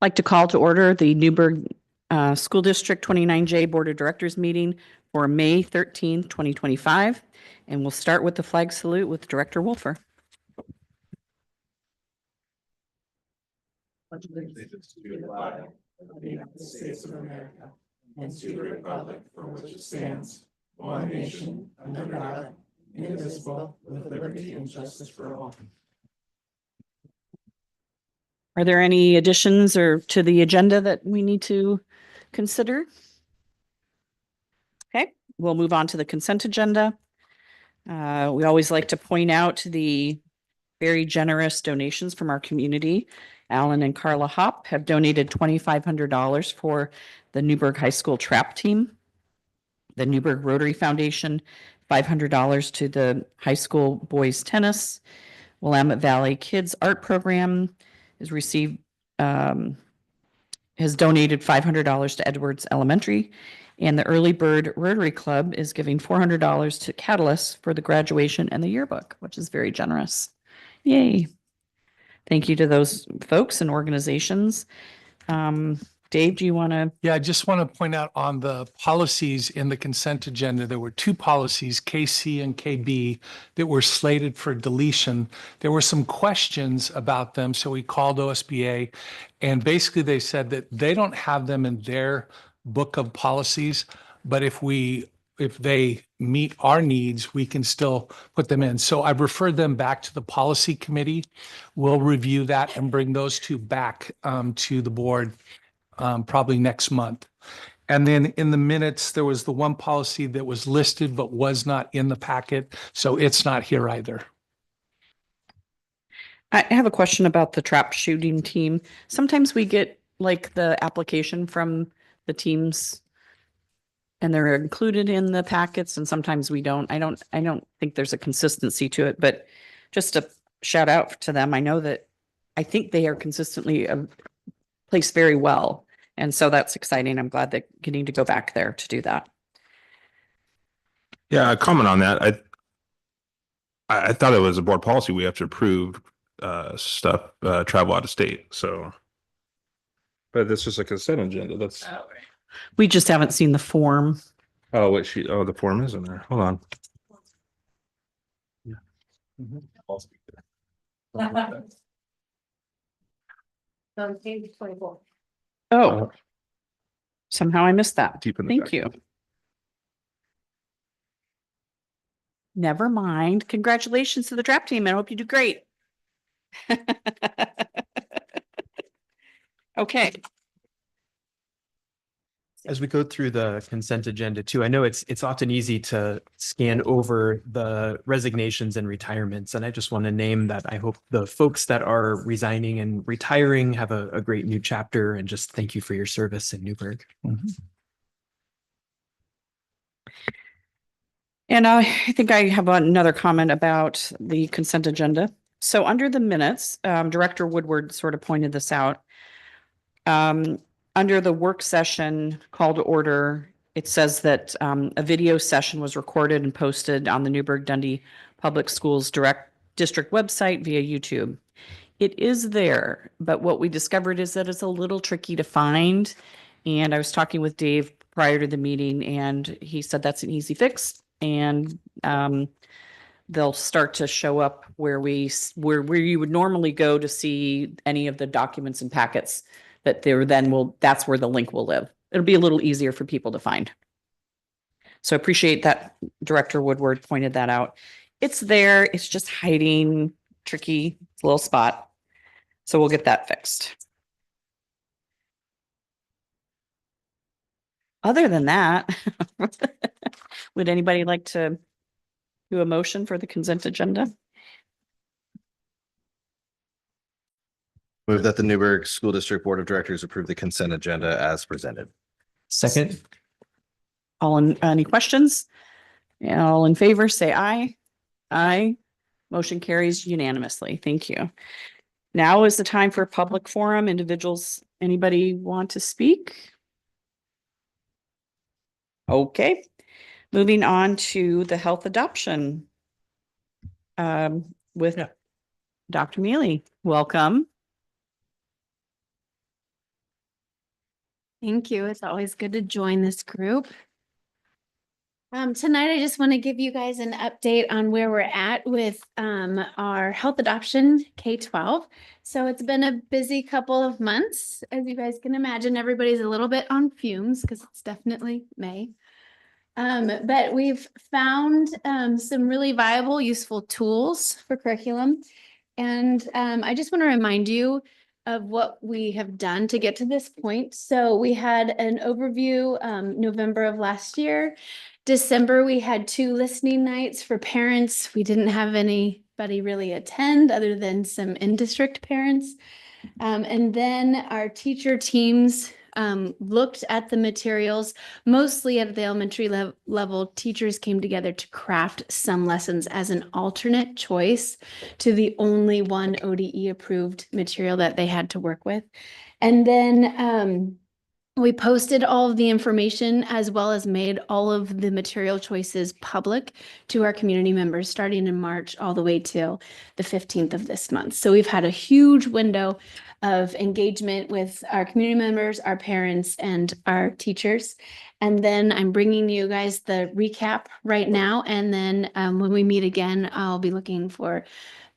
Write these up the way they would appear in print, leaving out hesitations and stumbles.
Like to call to order the Newburgh School District 29J Board of Directors meeting for May 13th, 2025. And we'll start with the flag salute with Director Wolfer. Allegiance to the flag of the United States of America and to the republic for which it stands, one nation, under God, indivisible, with liberty and justice for all. Are there any additions or to the agenda that we need to consider? Okay, we'll move on to the consent agenda. We always like to point out the very generous donations from our community. Alan and Carla Hopp have donated $2,500 for the Newburgh High School trap team. The Newburgh Rotary Foundation, $500 to the high school boys tennis. Willamette Valley Kids Art Program has donated $500 to Edwards Elementary. And the Early Bird Rotary Club is giving $400 to Catalyst for the graduation and the yearbook, which is very generous. Yay. Thank you to those folks and organizations. Dave, do you want to? Yeah, I just want to point out on the policies in the consent agenda, there were two policies, KC and KB, that were slated for deletion. There were some questions about them, so we called OSBA, and basically they said that they don't have them in their book of policies, but if they meet our needs, we can still put them in. So I've referred them back to the policy committee. We'll review that and bring those two back to the board probably next month. And then in the minutes, there was the one policy that was listed but was not in the packet, so it's not here either. I have a question about the trap shooting team. Sometimes we get like the application from the teams and they're included in the packets, and sometimes we don't. I don't think there's a consistency to it, but just a shout out to them. I think they are consistently placed very well. And so that's exciting. I'm glad that getting to go back there to do that. Yeah, a comment on that. I thought it was a board policy. We have to approve stuff, travel out of state. So, but this is a consent agenda. That's We just haven't seen the form. oh, the form is in there. Hold on. Yeah. I'll speak there. Page 24. Oh, somehow I missed that. Deep in the Thank back. you. Never mind. Congratulations to the trap team. I hope you do great. Okay. As we go through the consent agenda too, I know it's often easy to scan over the resignations and retirements. And I just want to name that I hope the folks that are resigning and retiring have a great new chapter, and just thank you for your service in Newburgh. Mm-hmm. And I think I have another comment about the consent agenda. So under the minutes, Director Woodward sort of pointed this out. Under the work session call to order, it says that a video session was recorded and posted on the Newburgh Dundee Public Schools District website via YouTube. It is there, but what we discovered is that it's a little tricky to find. And I was talking with Dave prior to the meeting, and he said that's an easy fix. And they'll start to show up where you would normally go to see any of the documents and packets. But that's where the link will live. It'll be a little easier for people to find. So I appreciate that Director Woodward pointed that out. It's there, it's just hiding, tricky, it's a little spot. So we'll get that fixed. Other than that, would anybody like to do a motion for the consent agenda? Move that the Newburgh School District Board of Directors approve the consent agenda as presented. Second. Any questions? All in favor, say aye. Aye. Motion carries unanimously. Thank you. Now is the time for public forum. Individuals, anybody want to speak? Okay. Moving on to the health adoption with Dr. Mealy. Welcome. Thank you. It's always good to join this group. Tonight, I just want to give you guys an update on where we're at with our health adoption K-12. So it's been a busy couple of months. As you guys can imagine, everybody's a little bit on fumes because it's definitely May. But we've found some really viable, useful tools for curriculum. And I just want to remind you of what we have done to get to this point. So we had an overview November of last year. December, we had 2 listening nights for parents. We didn't have anybody really attend other than some in-district parents. And then our teacher teams looked at the materials, mostly at the elementary level. Teachers came together to craft some lessons as an alternate choice to the only one ODE approved material that they had to work with. And then we posted all of the information as well as made all of the material choices public to our community members starting in March all the way till the 15th of this month. So we've had a huge window of engagement with our community members, our parents, and our teachers. And then I'm bringing you guys the recap right now. And then when we meet again, I'll be looking for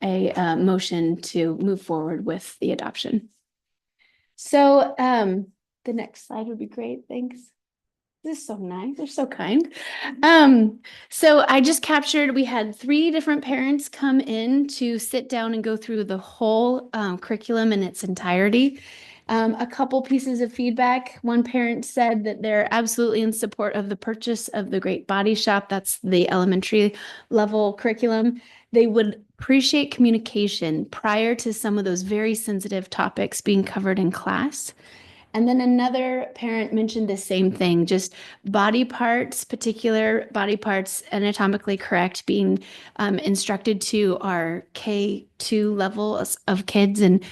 a motion to move forward with the adoption. So the next slide would be great. Thanks. This is so nice. They're so kind. So I just captured, we had 3 different parents come in to sit down and go through the whole curriculum in its entirety. A couple pieces of feedback. One parent said that they're absolutely in support of the purchase of the Great Body Shop. That's the elementary level curriculum. They would appreciate communication prior to some of those very sensitive topics being covered in class. And then another parent mentioned the same thing, just body parts, particular body parts anatomically correct, being instructed to our K2 level of kids. And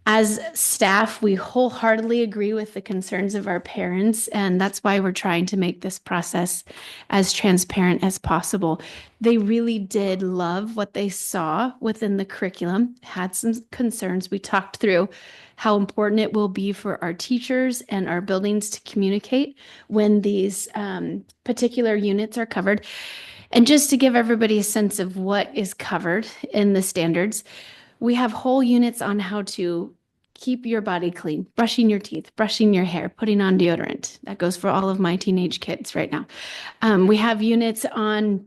as staff, we wholeheartedly agree with the concerns of our parents, and that's why we're trying to make this process as transparent as possible. They really did love what they saw within the curriculum, had some concerns. We talked through how important it will be for our teachers and our buildings to communicate when these particular units are covered. And just to give everybody a sense of what is covered in the standards, we have whole units on how to keep your body clean, brushing your teeth, brushing your hair, putting on deodorant. That goes for all of my teenage kids right now. We have units on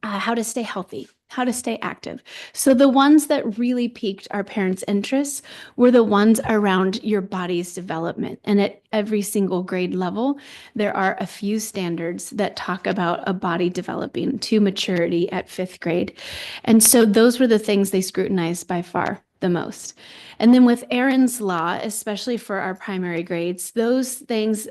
how to stay healthy, how to stay active. So the ones that really piqued our parents' interests were the ones around your body's development. And at every single grade level, there are a few standards that talk about a body developing to maturity at 5th grade. And so those were the things they scrutinized by far the most. And then with Aaron's Law, especially for our primary grades, those things,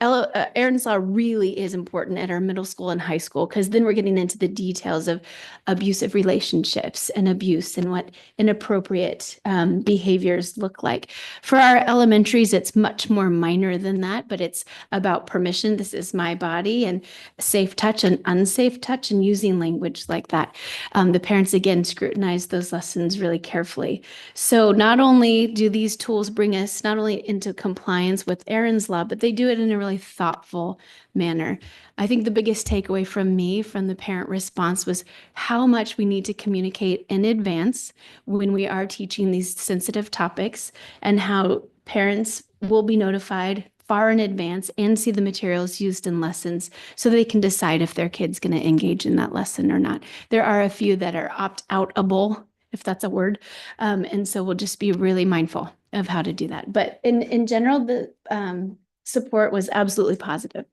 Aaron's Law really is important at our middle school and high school, because then we're getting into the details of abusive relationships and abuse and what inappropriate behaviors look like. For our elementaries, it's much more minor than that, but it's about permission. This is my body, and safe touch and unsafe touch, and using language like that. The parents, again, scrutinize those lessons really carefully. So not only do these tools bring us not only into compliance with Aaron's Law, but they do it in a really thoughtful manner. I think the biggest takeaway from me from the parent response was how much we need to communicate in advance when we are teaching these sensitive topics, and how parents will be notified far in advance and see the materials used in lessons so they can decide if their kid's going to engage in that lesson or not. There are a few that are opt-outable, if that's a word. And so we'll just be really mindful of how to do that. But in general, the support was absolutely positive.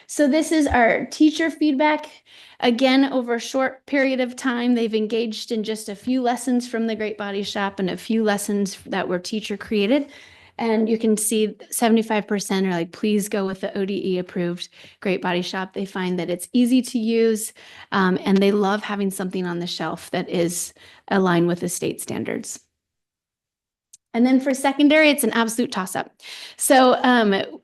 So this is our teacher feedback. Again, over a short period of time, they've engaged in just a few lessons from the Great Body Shop and a few lessons that were teacher created. And you can see 75% are like, please go with the ODE approved Great Body Shop. They find that it's easy to use, and they love having something on the shelf that is aligned with the state standards. And then for secondary, it's an absolute toss-up. So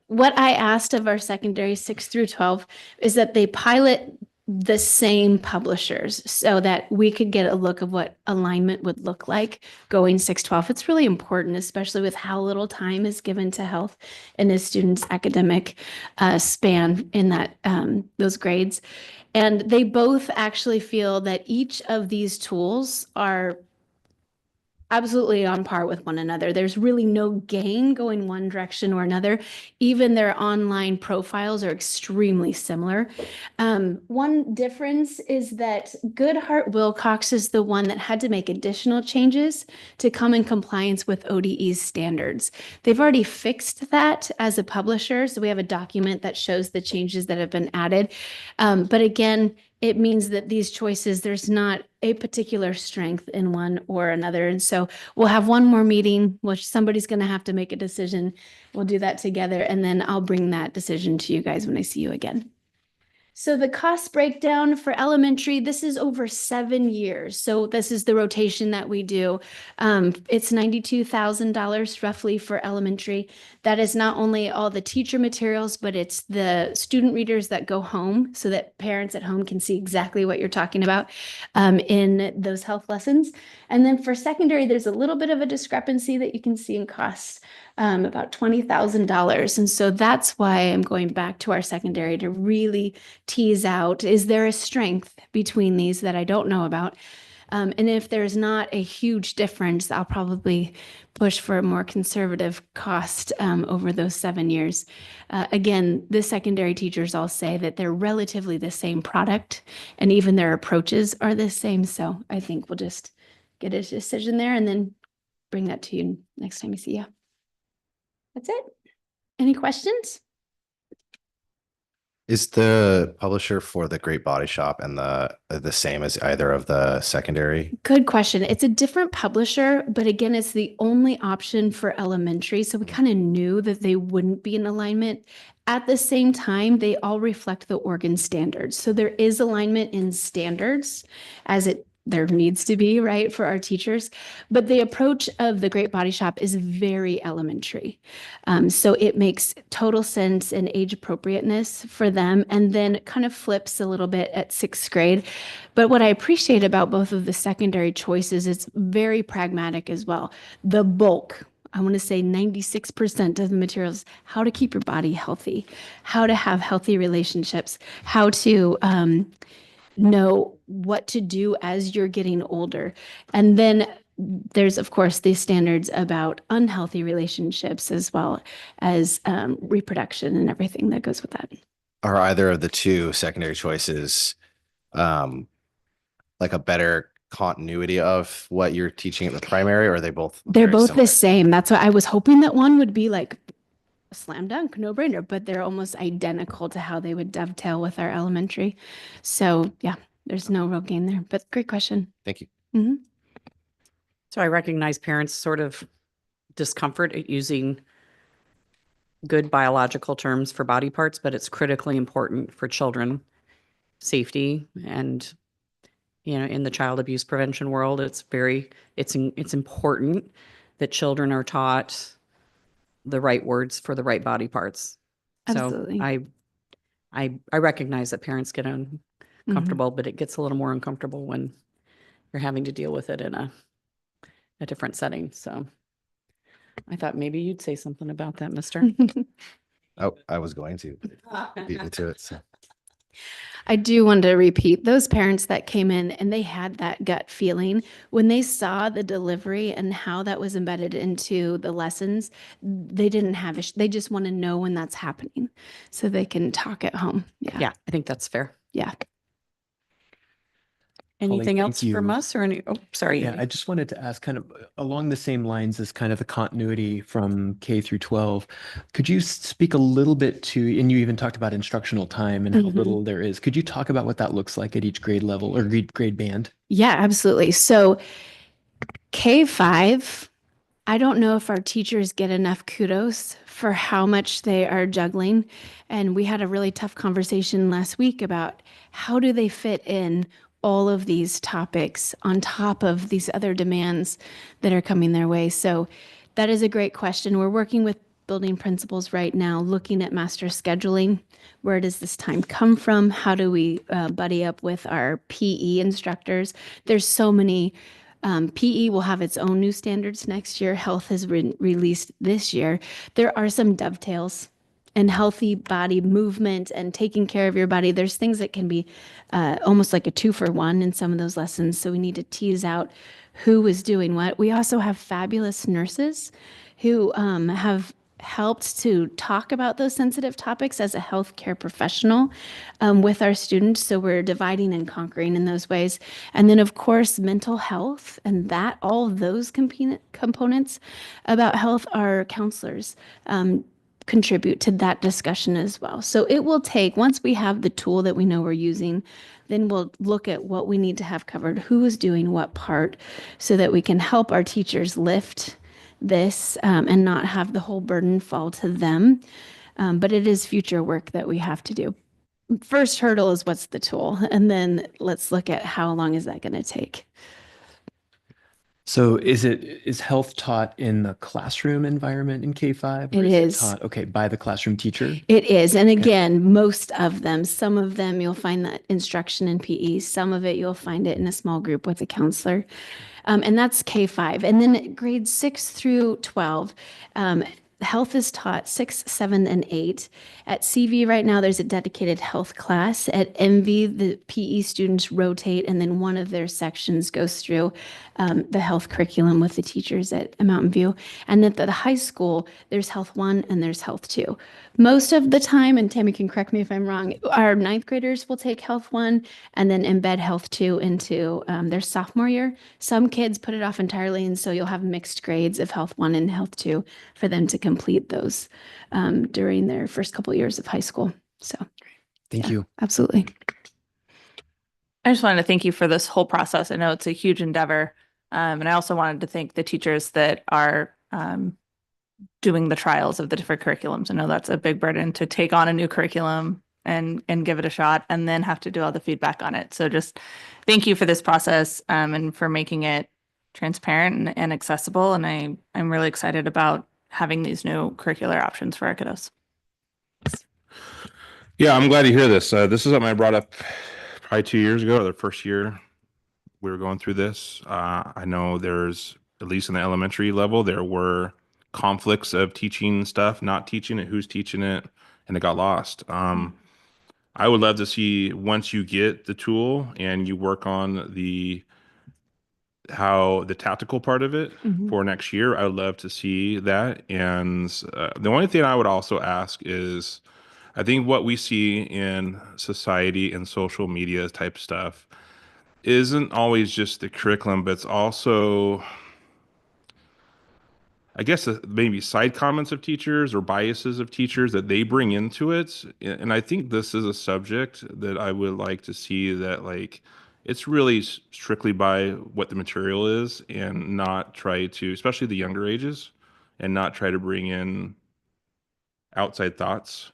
what I asked of our secondary 6 through 12 is that they pilot the same publishers so that we could get a look of what alignment would look like going 6-12. It's really important, especially with how little time is given to health in a student's academic span in that those grades. And they both actually feel that each of these tools are absolutely on par with one another. There's really no gain going one direction or another. Even their online profiles are extremely similar. One difference is that Goodhart Wilcox is the one that had to make additional changes to come in compliance with ODE's standards. They've already fixed that as a publisher, so we have a document that shows the changes that have been added. But again, it means that these choices, there's not a particular strength in one or another. And so we'll have one more meeting, which somebody's going to have to make a decision. We'll do that together, and then I'll bring that decision to you guys when I see you again. So the cost breakdown for elementary, this is over 7 years. So this is the rotation that we do. It's $92,000 roughly for elementary. That is not only all the teacher materials, but it's the student readers that go home so that parents at home can see exactly what you're talking about in those health lessons. And then for secondary, there's a little bit of a discrepancy that you can see in costs. About $20,000. And so that's why I'm going back to our secondary to really tease out, is there a strength between these that I don't know about? And if there's not a huge difference, I'll probably push for a more conservative cost over those 7 years. Again, the secondary teachers all say that they're relatively the same product, and even their approaches are the same. So I think we'll just get a decision there and then bring that to you next time we see you. That's it. Any questions? Is the publisher for the Great Body Shop and the same as either of the secondary? Good question. It's a different publisher, but again, it's the only option for elementary. So we kind of knew that they wouldn't be in alignment. At the same time, they all reflect the Oregon standards. So there is alignment in standards as there needs to be, right, for our teachers. But the approach of the Great Body Shop is very elementary. So it makes total sense in age appropriateness for them, and then it kind of flips a little bit at 6th grade. But what I appreciate about both of the secondary choices, it's very pragmatic as well. The bulk, I want to say 96% of the materials, how to keep your body healthy, how to have healthy relationships, how to know what to do as you're getting older. And then there's, of course, these standards about unhealthy relationships as well as reproduction and everything that goes with that. Are either of the two secondary choices like a better continuity of what you're teaching at the primary, or are they both? They're very both similar? the same. That's why I was hoping that one would be like a slam dunk, no brainer, but they're almost identical to how they would dovetail with our elementary. So yeah, there's no real gain there, but great question. Thank you. Mm-hmm. So I recognize parents' sort of discomfort at using good biological terms for body parts, but it's critically important for children safety. And, you know, in the child abuse prevention world, it's important that children are taught the right words for the right body parts. Absolutely. So I recognize that parents get uncomfortable, but it gets a little more uncomfortable when you're having to deal with it in a different setting. So I thought maybe you'd say something about that, mister. Oh, I was going to beat me to it. So. I do want to repeat those parents that came in and they had that gut feeling when they saw the delivery and how that was embedded into the lessons. They didn't have they just want to know when that's happening so they can talk at home. Yeah, I think that's fair. Yeah. Anything thank else from you. us or any, oh, sorry. Yeah, I just wanted to ask kind of along the same lines as kind of the continuity from K through 12. Could you speak a little bit to, and you even talked about instructional time and how little there is. Could you talk about what that looks like at each grade level or grade band? Yeah, absolutely. So K-5, I don't know if our teachers get enough kudos for how much they are juggling. And we had a really tough conversation last week about how do they fit in all of these topics on top of these other demands that are coming their way. So that is a great question. We're working with building principals right now, looking at master scheduling Where does this time come from? How do we buddy up with our PE instructors? There's so many. PE will have its own new standards next year. Health has released this year. There are some dovetails and healthy body movement and taking care of your body. There's things that can be almost like a 2-for-1 in some of those lessons. So we need to tease out who is doing what. We also have fabulous nurses who have helped to talk about those sensitive topics as a healthcare professional with our students. So we're dividing and conquering in those ways. And then, of course, mental health and that all of those components about health, our counselors contribute to that discussion as well. So it will take, once we have the tool that we know we're using, then we'll look at what we need to have covered, who is doing what part, so that we can help our teachers lift this and not have the whole burden fall to them. But it is future work that we have to do. First hurdle is what's the tool, and then let's look at how long is that going to take. So is health taught in the classroom environment in K-5? Or It is. taught, okay, by the classroom teacher? It is. And again, most of them, some of them you'll find that instruction in PE, some of it you'll find it in a small group with a counselor. And that's K-5. And then grades 6 through 12, health is taught 6, 7, and 8. At CV right now, there's a dedicated health class. At MV, the PE students rotate, and then one of their sections goes through the health curriculum with the teachers at Mountain View. And at the high school, there's Health 1 and there's Health 2. Most of the time, and Tammy can correct me if I'm wrong, our 9th graders will take Health 1 and then embed Health 2 into their sophomore year. Some kids put it off entirely, and so you'll have mixed grades of Health 1 and Health 2 for them to complete those during their first couple years of high school. So Thank yeah, you. absolutely. I just wanted to thank you for this whole process. I know it's a huge endeavor. And I also wanted to thank the teachers that are doing the trials of the different curriculums. I know that's a big burden to take on a new curriculum and give it a shot and then have to do all the feedback on it. So just thank you for this process and for making it transparent and accessible. And I'm really excited about having these new curricular options for our kiddos. Yeah, I'm glad to hear this. This is something I brought up probably 2 years ago, or the first year we were going through this. I know there's, at least in the elementary level, there were conflicts of teaching stuff, not teaching it, who's teaching it, and it got lost. I would love to see, once you get the tool and you work on the tactical part of it for next year, I would love to see that. And the only thing I would also ask is, I think what we see in society and social media type stuff isn't always just the curriculum, but it's also, I guess, maybe side comments of teachers or biases of teachers that they bring into it. And I think this is a subject that I would like to see that, like, it's really strictly by what the material is, and not try to, especially the younger ages, and not try to bring in outside thoughts.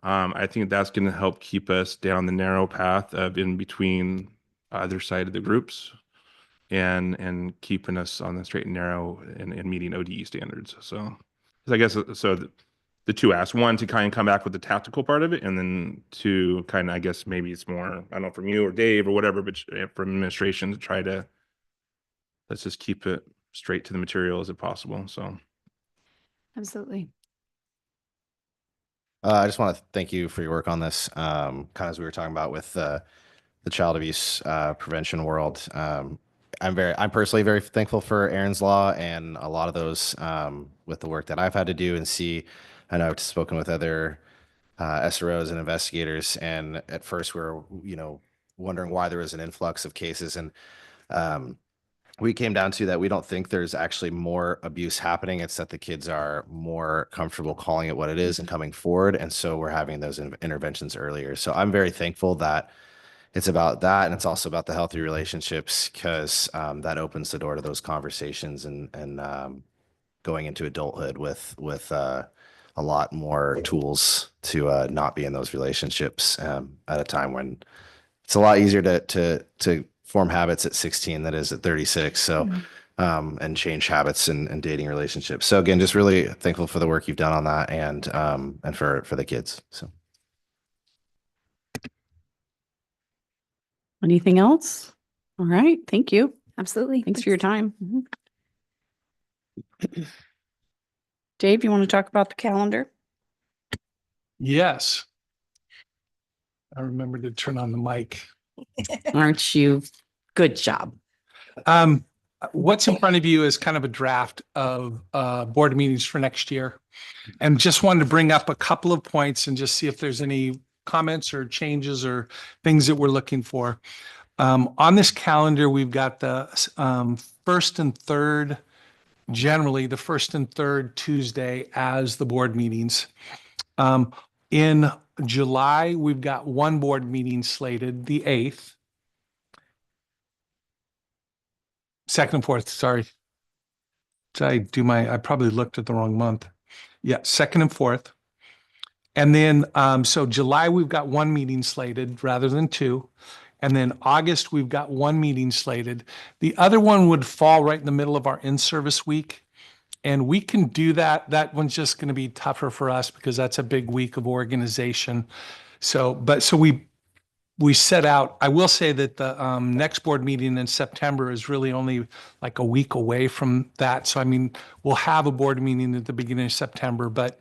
I think that's going to help keep us down the narrow path of in between either side of the groups, and keeping us on the straight and narrow and meeting ODE standards. So I guess, so the two asks, one, to kind of come back with the tactical part of it, and then to kind of, I guess maybe it's more, I don't know, from you or Dave or whatever, but from administration to try to, let's just keep it straight to the material as possible. So Absolutely. I just want to thank you for your work on this. Kind of as we were talking about with the child abuse prevention world. I'm personally very thankful for Aaron's Law and a lot of those with the work that I've had to do and see. I know I've spoken with other SROs and investigators, and at first we were, wondering why there was an influx of cases, and we came down to that we don't think there's actually more abuse happening. It's that the kids are more comfortable calling it what it is and coming forward, and so we're having those interventions earlier. So I'm very thankful that it's about that, and it's also about the healthy relationships, because that opens the door to those conversations and going into adulthood with a lot more tools to not be in those relationships at a time when it's a lot easier to form habits at 16 than it is at 36. So and change habits and dating relationships. So again, just really thankful for the work you've done on that, and for the kids. So Anything else? All right, thank you. Absolutely. Thanks for your time. Dave, you want to talk about the calendar? Yes. I remember to turn on the mic. Aren't you? Good job. What's in front of you is kind of a draft of board meetings for next year. And just wanted to bring up a couple of points and just see if there's any comments or changes or things that we're looking for. On this calendar, we've got the first and third, generally the first and third Tuesday as the board meetings. In July, we've got one board meeting slated, the 8th. Second and fourth, sorry. I probably looked at the wrong month. Yeah, second and fourth. And then, so July, we've got one meeting slated rather than two. And then August, we've got one meeting slated. The other one would fall right in the middle of our in-service week. And we can do that. That one's just going to be tougher for us because that's a big week of organization. So we set out, I will say that the next board meeting in September is really only like a week away from that. So, I mean, we'll have a board meeting at the beginning of September, but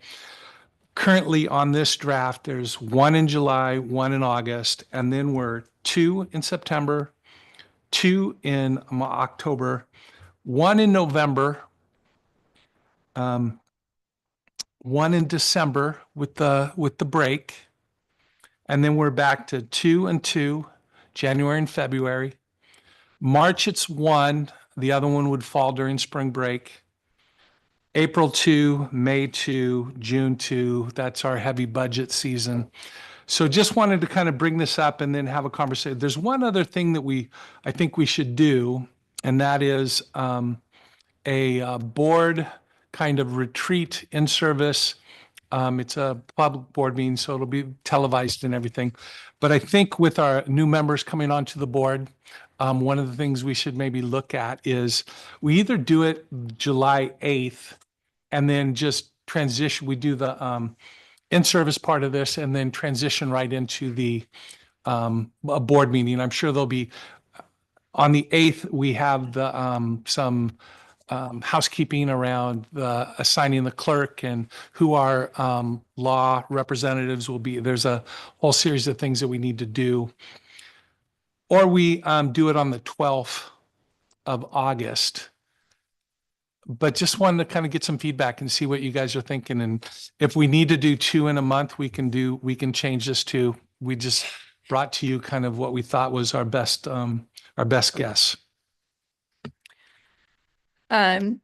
currently on this draft, there's one in July, one in August, and then we're two in September, two in October, one in November, one in December with the break. And then we're back to 2 and 2, January and February. March, it's one. The other one would fall during spring break. April 2, May 2, June 2. That's our heavy budget season. So just wanted to kind of bring this up and then have a conversation. There's one other thing that I think we should do, and that is a board kind of retreat in service. It's a public board meeting, so it'll be televised and everything. But I think with our new members coming onto the board, one of the things we should maybe look at is we either do it July 8th and then just transition. We do the in-service part of this and then transition right into the a board meeting. I'm sure there'll be on the 8th, we have the some housekeeping around assigning the clerk and who our law representatives will be. There's a whole series of things that we need to do. Or we do it on the 12th of August. But just wanted to kind of get some feedback and see what you guys are thinking. And if we need to do two in a month, we can change this to. We just brought to you kind of what we thought was our best guess. Not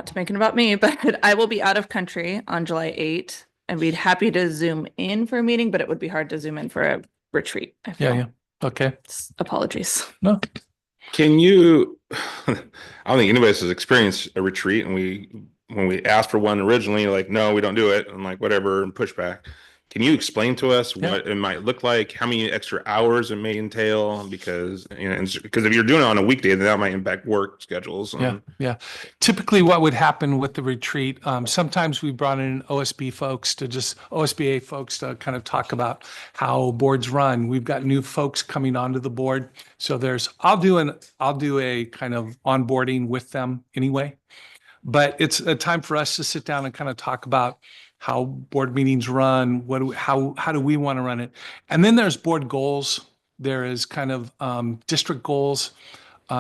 to make it about me, but I will be out of country on July 8th and be happy to Zoom in for a meeting, but it would be hard to Zoom in for a retreat. I feel. Yeah. Okay. Apologies. No. Can you, I don't think anybody has experienced a retreat, and when we asked for one originally, like, no, we don't do it, and like whatever, and pushback. Can you explain to us what it might look like, how many extra hours it may entail? Because, because if you're doing it on a weekday, then that might impact work schedules. Yeah. Typically what would happen with the retreat, sometimes we brought in OSBA folks to kind of talk about how boards run. We've got new folks coming onto the board. So I'll do a kind of onboarding with them anyway. But it's a time for us to sit down and kind of talk about how board meetings run, how do we want to run it? And then there's board goals. There is kind of district goals.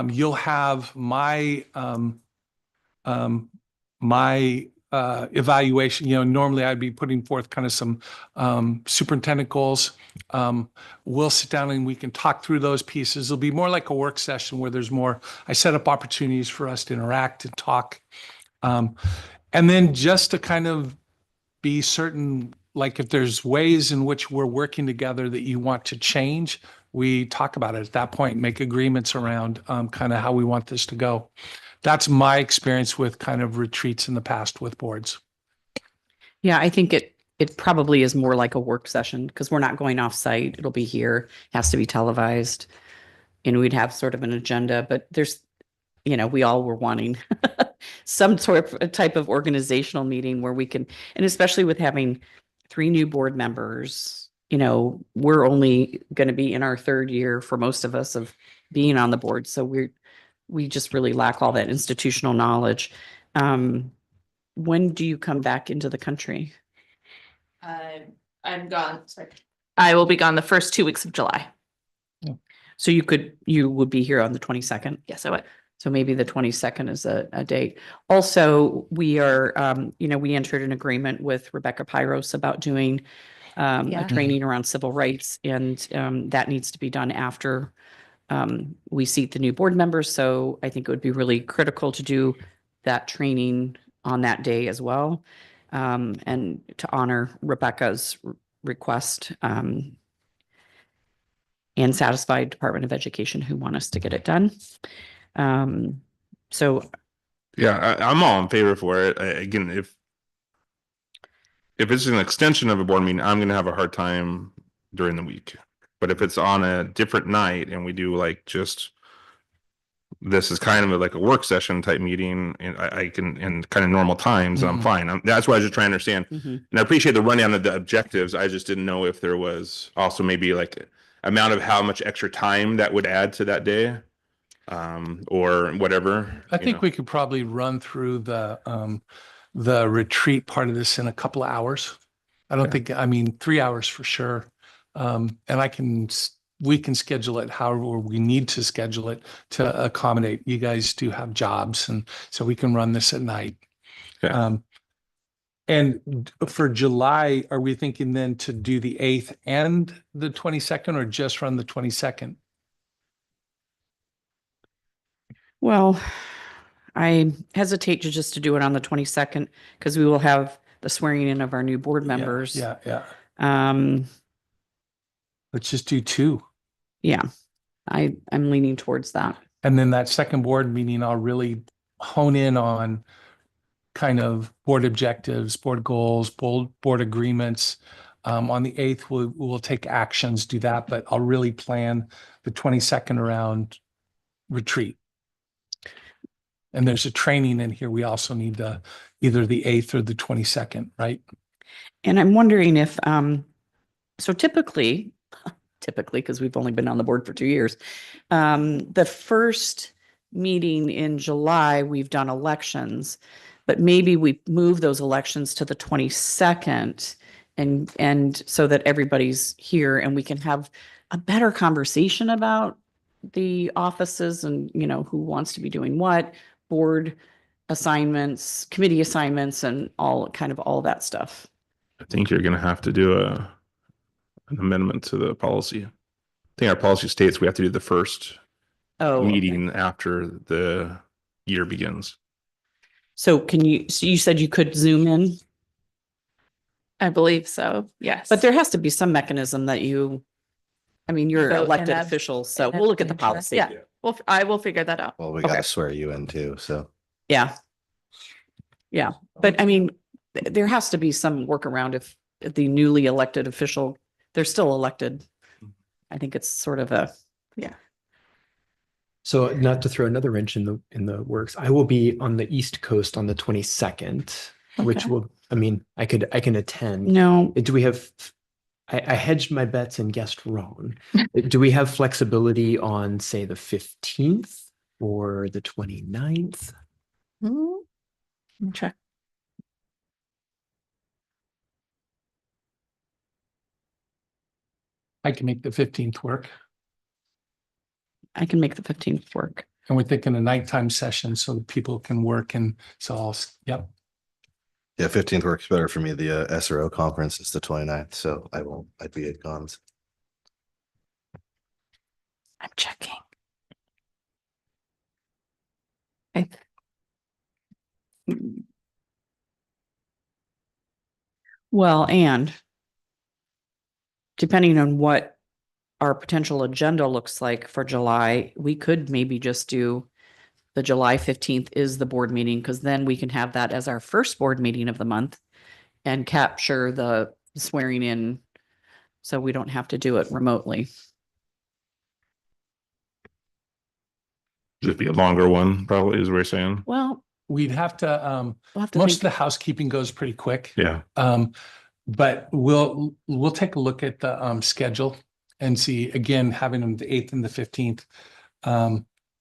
You'll have my evaluation. Normally I'd be putting forth kind of some superintendent goals. We'll sit down and we can talk through those pieces. It'll be more like a work session where there's more. I set up opportunities for us to interact and talk, and then just to kind of be certain, like if there's ways in which we're working together that you want to change, we talk about it at that point, make agreements around kind of how we want this to go. That's my experience with kind of retreats in the past with boards. Yeah, I think it probably is more like a work session because we're not going off site. It'll be here, has to be televised. And we'd have sort of an agenda, but there's, we all were wanting some sort of type of organizational meeting where we can, and especially with having 3 new board members, you know, we're only going to be in our third year for most of us of being on the board. So we just really lack all that institutional knowledge. When do you come back into the country? I'm gone. Sorry. I will be gone the first 2 weeks of July. So you would be here on the 22nd? Yes, I would. So maybe the 22nd is a date. Also, we are, we entered an agreement with Rebecca Pyros about doing a Yeah. training around civil rights, and that needs to be done after we seat the new board members. So I think it would be really critical to do that training on that day as well, and to honor Rebecca's request and satisfy Department of Education who want us to get it done. So Yeah, I'm all in favor for it. Again, if it's an extension of a board meeting, I'm gonna have a hard time during the week. But if it's on a different night and we do like just this is kind of like a work session type meeting, and I can in kind of normal times, I'm fine. That's why I was just trying to understand. And I appreciate the rundown of the objectives. I just didn't know if there was also maybe like amount of how much extra time that would add to that day, or whatever. I think we could probably run through the retreat part of this in a couple of hours. I don't think, I mean, 3 hours for sure. And we can schedule it however we need to schedule it to accommodate. You guys do have jobs, and so we can run this at night. Okay. And for July, are we thinking then to do the 8th and the 22nd, or just run the 22nd? Well, I hesitate to do it on the 22nd because we will have the swearing in of our new board members. Yeah. Um, Let's just do 2. yeah, I'm leaning towards that. And then that second board meeting, I'll really hone in on kind of board objectives, board goals, board agreements. On the 8th, we'll take actions, do that, but I'll really plan the 22nd around retreat. And there's a training in here. We also need either the 8th or the 22nd, right? And I'm wondering if, so typically, because we've only been on the board for 2 years, the first meeting in July, we've done elections, but maybe we move those elections to the 22nd and so that everybody's here and we can have a better conversation about the offices and, who wants to be doing what, board assignments, committee assignments, and all that stuff. I think you're gonna have to do an amendment to the policy. I think our policy states we have to do the first Oh, meeting after the year begins. So you said you could zoom in, I believe so. Yes. but there has to be some mechanism that you're Vote elected and have- officials, so and we'll look at the have policy. Yeah. Well, I will figure that out. Well, we Okay. gotta swear you in too, so. Yeah. Yeah, but there has to be some workaround if the newly elected official, they're still elected. I think it's sort of So not to throw another wrench in the works, I will be on the East Coast on the 22nd, which Okay. I can attend. no, Do we have, I hedged my bets and guessed wrong. Do we have flexibility on, say, the 15th or the 29th? Let me check. I can make the 15th work. I can make the 15th work. And we're thinking a nighttime session so that people can work, and so yep. Yeah, 15th works better for me. The SRO conference is the 29th, so I'd be at cons. I'm checking. Well, and depending on what our potential agenda looks like for July, we could maybe just do the July 15th is the board meeting, because then we can have that as our first board meeting of the month and capture the swearing in, so we don't have to do it remotely. Just be a longer one, probably, is what you're saying. Well, We'd have to, we'll have to most of think. the housekeeping goes pretty quick. Yeah. But we'll take a look at the schedule and see, again, having them the 8th and the 15th.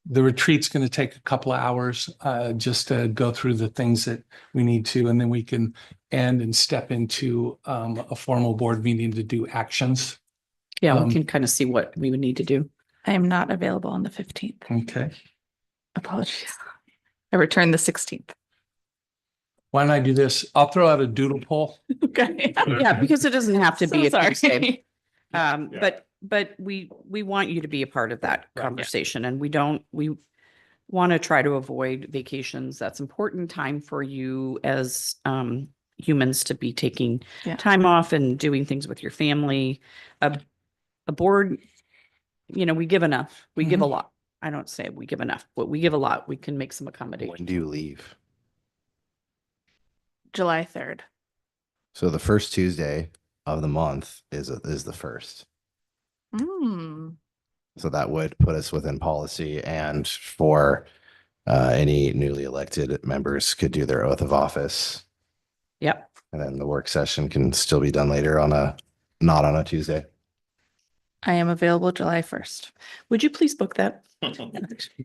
The retreat's going to take a couple of hours just to go through the things that we need to, and then we can end and step into a formal board meeting to do actions. Yeah, we Um, can kind of see what we would need to do. I am not available on the 15th. Okay. Apologies. I return the 16th. Why don't I do this? I'll throw out a doodle poll. Okay. Yeah, because it doesn't have to be a So Tuesday. sorry. Yeah. But we want you to be a part of that conversation, and we want to try to avoid vacations. That's important time for you as humans to be taking Yeah. time off and doing things with your family. A board, we give enough. We give a lot. I don't say we give enough, but we give a lot. We can make some When accommodations. do you leave? July 3rd. So the first Tuesday of the month is the first. Mm. So that would put us within policy, and for any newly elected members could do their oath of office, Yep. and then the work session can still be done later not on a Tuesday. I am available July 1st. Would you please book that?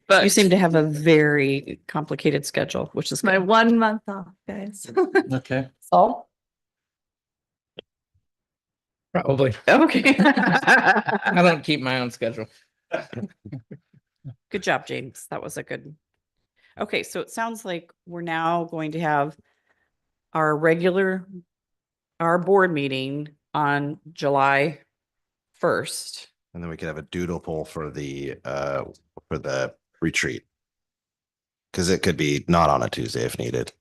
But You seem to have a very complicated schedule, which is it's my good. 1 month off, guys. Okay. Saul? Probably. Okay. I don't keep my own schedule. Good job, James. That was a good. Okay, so it sounds like we're now going to have our board meeting on July 1st. And then we could have a doodle poll for the retreat. Because it could be not on a Tuesday if needed.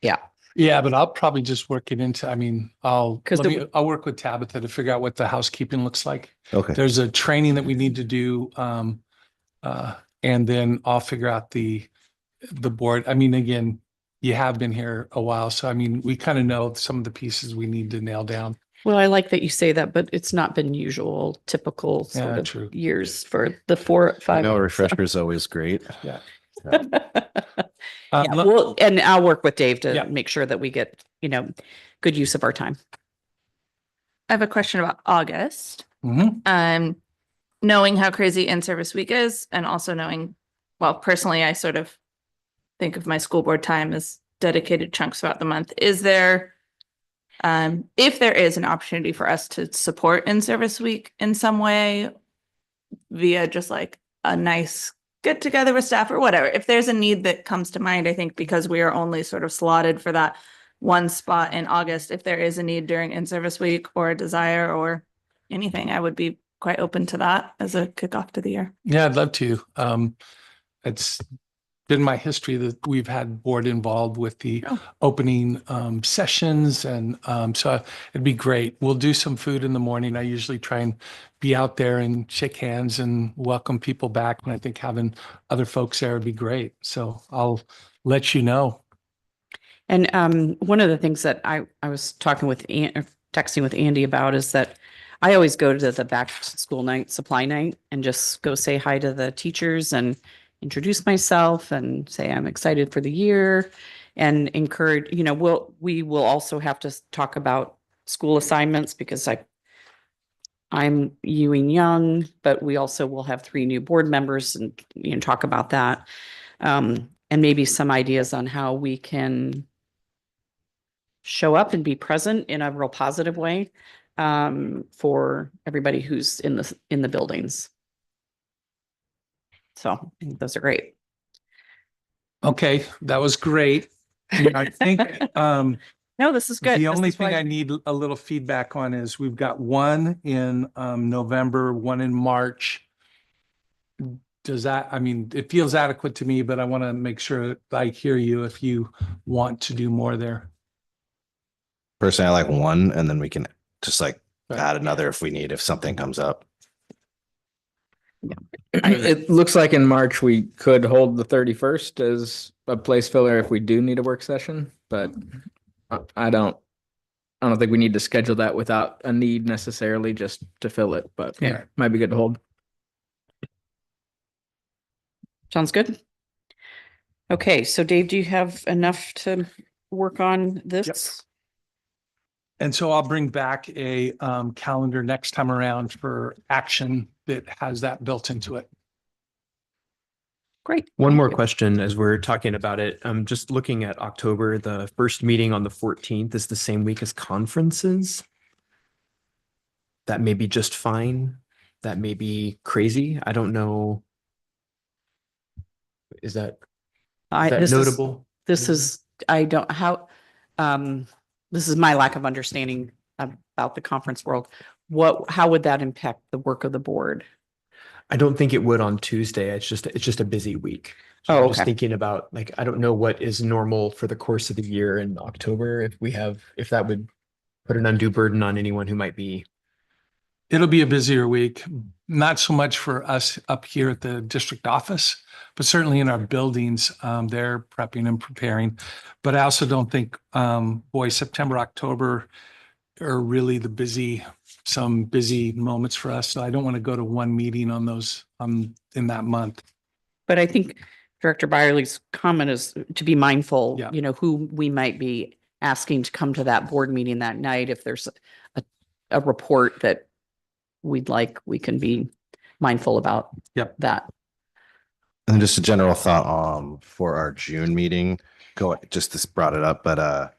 Yeah. Yeah, but I'll probably just work it into, I'll 'Cause I'll work with Tabitha to figure out what the housekeeping looks like. Okay. There's a training that we need to do. And then I'll figure out the board. Again, you have been here a while, so we kind of know some of the pieces we need to nail down. Well, I like that you say that, but it's not been typical Yeah, sort of true. years for the 4, 5. I know a refresher is always great. Yeah. Yeah, well, and I'll work with Dave Yeah. to make sure that we get, good use of our time. I have a question about August. Mhm. Knowing how crazy in-service week is, and also knowing, well, personally, I sort of think of my school board time as dedicated chunks throughout the month. Is there, if there is an opportunity for us to support in-service week in some way via just like a nice get together with staff or whatever, if there's a need that comes to mind, I think because we are only sort of slotted for that one spot in August, if there is a need during in-service week or a desire or anything, I would be quite open to that as a kickoff to the year. Yeah, I'd love to. It's been my history that we've had board involved with the Oh. opening sessions, and so it'd be great. We'll do some food in the morning. I usually try and be out there and shake hands and welcome people back, and I think having other folks there would be great. So I'll let you know. And one of the things that I was talking with texting with Andy about is that I always go to the back to school night, supply night, and just go say hi to the teachers and introduce myself and say I'm excited for the year and encourage, we will also have to talk about school assignments because I'm Ewing Young, but we also will have 3 new board members and talk about that. And maybe some ideas on how we can show up and be present in a real positive way for everybody who's in the buildings. So I think those are great. Okay, that was great. I think No, this is good. the This only is thing why- I need a little feedback on is we've got one in November, one in March. Does that, it feels adequate to me, but I want to make sure I hear you if you want to do more there. Personally, I like one, and then we can just Right. add another if something comes up. It looks like in March, we could hold the 31st as a place filler if we do need a work session, but I don't think we need to schedule that without a need necessarily just to fill it, but Yeah. might be good to hold. Sounds good. Okay, so Dave, do you have enough to work on this? And so I'll bring back a calendar next time around for action that has that built into it. Great. One Thank more you. question as we're talking about it. I'm just looking at October, the first meeting on the 14th is the same week as conferences. That may be just fine. That may be crazy. I don't know. Is that This is, notable? this is, I don't, how, this is my lack of understanding about the conference world. How would that impact the work of the board? I don't think it would on Tuesday. It's just a busy week. So Oh, I'm just okay. thinking about, like, I don't know what is normal for the course of the year in October. If that would put an undue burden on anyone who might be. It'll be a busier week, not so much for us up here at the district office, but certainly in our buildings, they're prepping and preparing. But I also don't think, September, October are really some busy moments for us. So I don't want to go to one meeting on those, in that month. But I think Director Byerly's comment is to be mindful, Yeah. who we might be asking to come to that board meeting that night. If there's a report that we'd like, we can be mindful about Yep. that. And just a general thought for our June meeting. Just this brought it up, but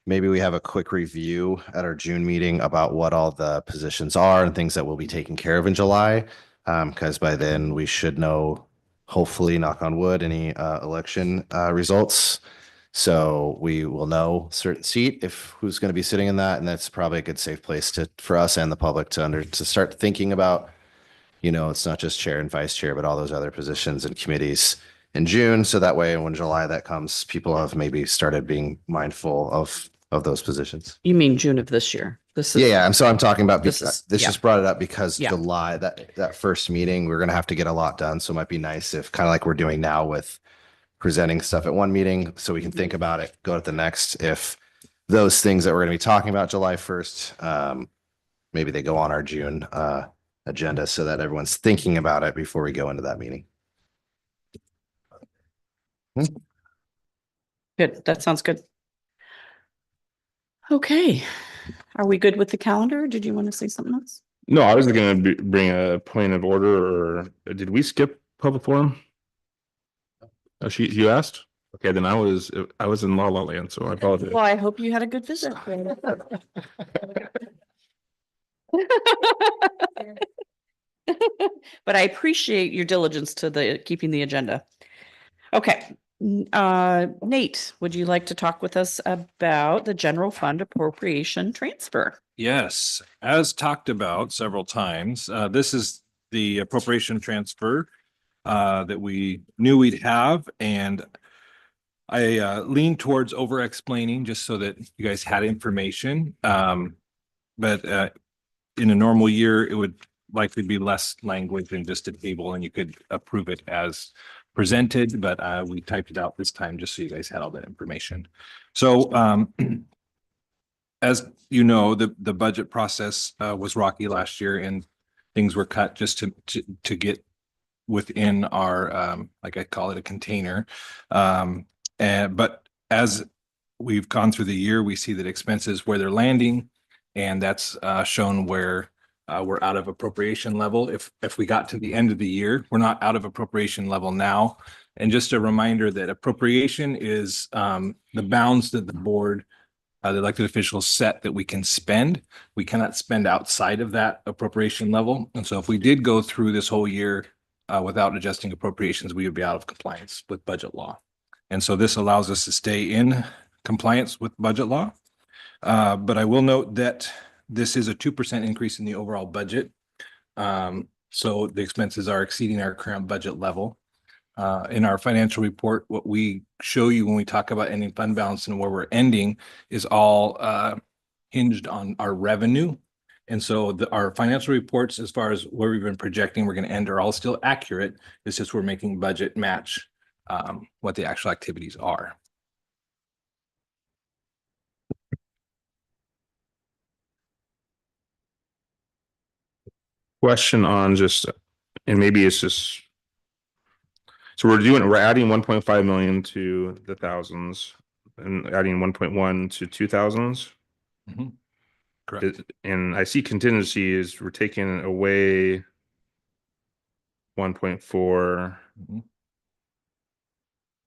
maybe we have a quick review at our June meeting about what all the positions are and things that will be taken care of in July. Because by then we should know, hopefully, knock on wood, any election results. So we will know certain seat if who's going to be sitting in that, and that's probably a good safe place for us and the public to start thinking about. It's not just chair and vice chair, but all those other positions and committees in June. So that way, when July that comes, people have maybe started being mindful of those positions. You mean June of this year? This is. Yeah. I'm talking about, This this is- yeah. just brought it up because Yeah. July, that first meeting, we're going to have to get a lot done. So it might be nice if, kind of like we're doing now with presenting stuff at one meeting, so we can think about it, go to the next. If those things that we're going to be talking about July 1st, maybe they go on our June agenda so that everyone's thinking about it before we go into that meeting. Good. That sounds good. Okay. Are we good with the calendar? Did you want to say something else? No, I was going to bring a point of order, or did we skip public forum? Oh, you asked? Okay, then I was in La La Land, so I apologize. Well, I hope you had a good visit. But I appreciate your diligence to keeping the agenda. Okay. Nate, would you like to talk with us about the general fund appropriation transfer? Yes, as talked about several times, this is the appropriation transfer that we knew we'd have, and I leaned towards over explaining just so that you guys had information. But in a normal year, it would likely be less language than just a table, and you could approve it as presented, but we typed it out this time just so you guys had all that information. So as you know, the budget process was rocky last year, and things were cut just to get within our like I call it a container. But as we've gone through the year, we see that expenses where they're landing, and that's shown where we're out of appropriation level. If we got to the end of the year, we're not out of appropriation level now. And just a reminder that appropriation is the bounds that the board, the elected officials set that we can spend. We cannot spend outside of that appropriation level. And so if we did go through this whole year without adjusting appropriations, we would be out of compliance with budget law. And so this allows us to stay in compliance with budget law. But I will note that this is a 2% increase in the overall budget. So the expenses are exceeding our current budget level. In our financial report, what we show you when we talk about ending fund balance and where we're ending is all hinged on our revenue. And so our financial reports, as far as where we've been projecting we're going to end, are all still accurate. It's just we're making budget match what the actual activities are. Question on just, and maybe it's just, so we're adding 1.5 million to the thousands and adding 1.1 to 2000s. Correct. And I see contingency is we're taking away 1.4. Mhm.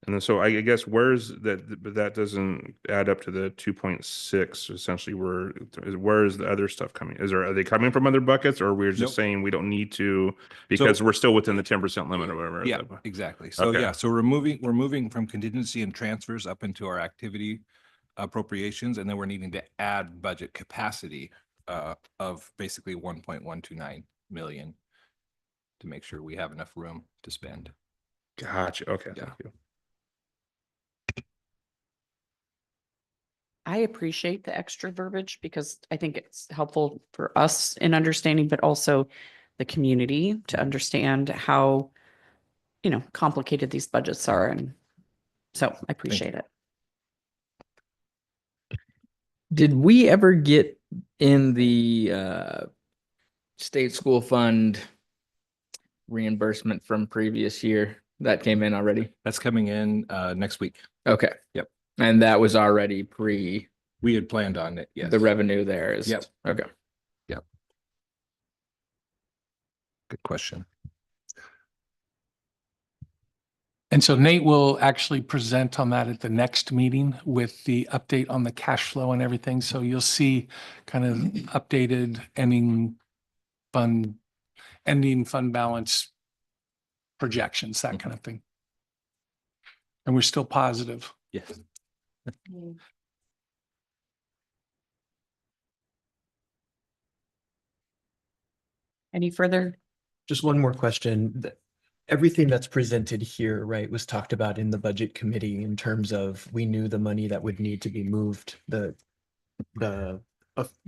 And then so I guess where's that, but that doesn't add up to the 2.6 essentially. Where is the other stuff coming? Are they coming from other buckets, or we're just Nope. saying we don't need to because we're still within the 10% limit or whatever? Yeah, exactly. So Okay. yeah, so we're moving from contingency and transfers up into our activity appropriations, and then we're needing to add budget capacity of basically 1.129 million to make sure we have enough room to spend. Gotcha. Okay. Yeah. Thank you. I appreciate the extra verbiage because I think it's helpful for us in understanding, but also the community to understand how, complicated these budgets are. And so I appreciate it. Did we ever get in the state school fund reimbursement from previous year? That came in already? That's coming in next week. Okay. Yep. And that was already pre We had planned on it, yes. the revenue there is? Yep. Okay. Good question. And so Nate will actually present on that at the next meeting with the update on the cash flow and everything. So you'll see kind of updated ending fund balance projections, that kind of thing. And we're still positive. Yes. Any further? Just one more question. Everything that's presented here, right, was talked about in the budget committee in terms of we knew the money that would need to be moved, the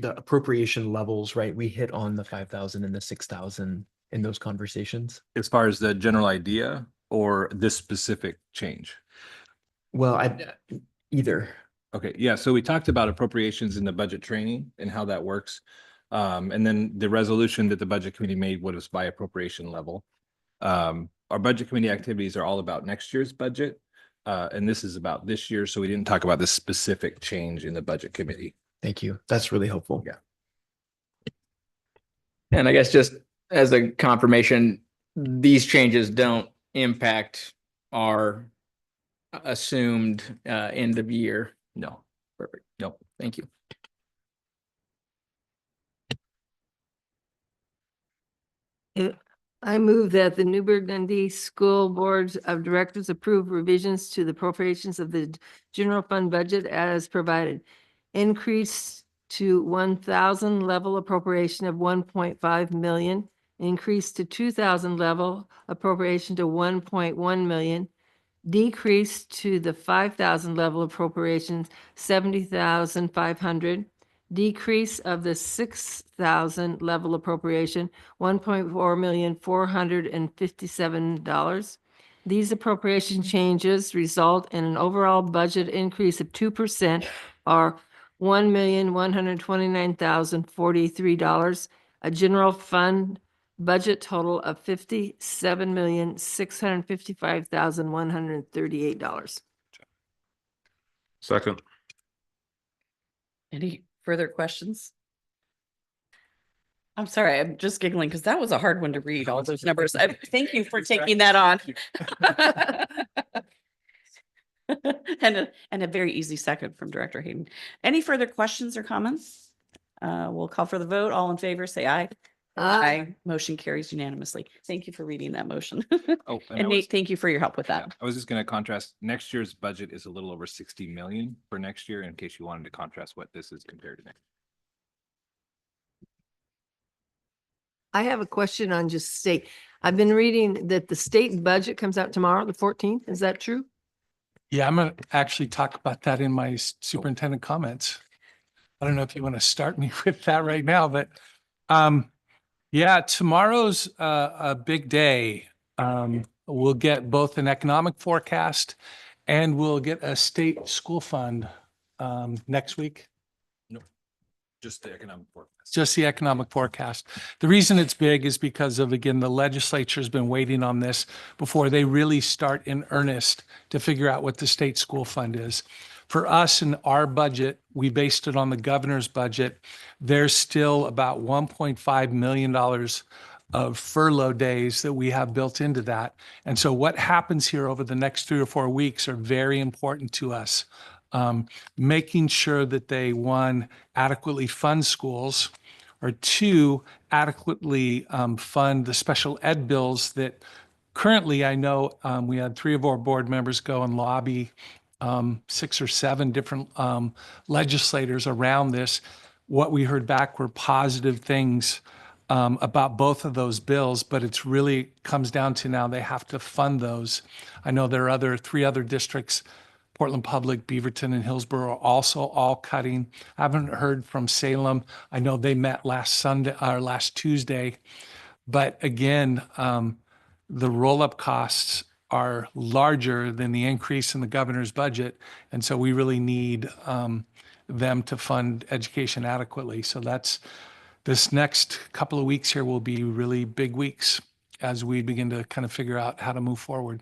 appropriation levels, right? We hit on the 5,000 and the 6,000 in those conversations. As far as the general idea or this specific change? Well, either. Okay, yeah, so we talked about appropriations in the budget training and how that works. And then the resolution that the budget committee made was by appropriation level. Our budget committee activities are all about next year's budget. And this is about this year, so we didn't talk about this specific change in the budget committee. Thank you. That's really helpful. Yeah. And I guess just as a confirmation, these changes don't impact our assumed end of year. No. Perfect. Nope. Thank you. I move that the Newburgh Dundee School Board of Directors approve revisions to the appropriations of the general fund budget as provided. Increase to 1,000 level appropriation of 1.5 million, increase to 2,000 level appropriation to 1.1 million, decrease to the 5,000 level appropriations 70,500, decrease of the 6,000 level appropriation, $1.457. These appropriation changes result in an overall budget increase of 2% or $1,129,043, a general fund budget total of $57,655,138. Second. Any further questions? I'm sorry, I'm just giggling because that was a hard one to read, all those numbers. Thank you for taking that on. And a very easy second from Director Hayden. Any further questions or comments? We'll call for the vote. All in favor, say aye. Aye. Motion carries unanimously. Thank you for reading that motion. Oh, And Nate, thank you for your help with that. I was just going to contrast, next year's budget is a little over 60 million for next year, in case you wanted to contrast what this is compared to next. I have a question on just state. I've been reading that the state budget comes out tomorrow, the 14th. Is that true? Yeah, I'm going to actually talk about that in my superintendent comments. I don't know if you want to start me with that right now, but yeah, tomorrow's a big day. We'll get both an economic forecast and we'll get a state school fund next week. Just the economic forecast. Just the economic forecast. The reason it's big is because of, again, the legislature's been waiting on this before they really start in earnest to figure out what the state school fund is. For us in our budget, we based it on the governor's budget. There's still about $1.5 million of furlough days that we have built into that. And so what happens here over the next 3 or 4 weeks are very important to us. Making sure that they, one, adequately fund schools, or two, adequately fund the special ed bills that currently I know we had 3 of our board members go and lobby 6 or 7 different legislators around this. What we heard back were positive things about both of those bills, but it's really comes down to now they have to fund those. I know there are 3 other districts, Portland Public, Beaverton, and Hillsborough, are also all cutting. I haven't heard from Salem. I know they met last Tuesday, but again, the roll-up costs are larger than the increase in the governor's budget, and so we really need them to fund education adequately. So this next couple of weeks here will be really big weeks as we begin to kind of figure out how to move forward.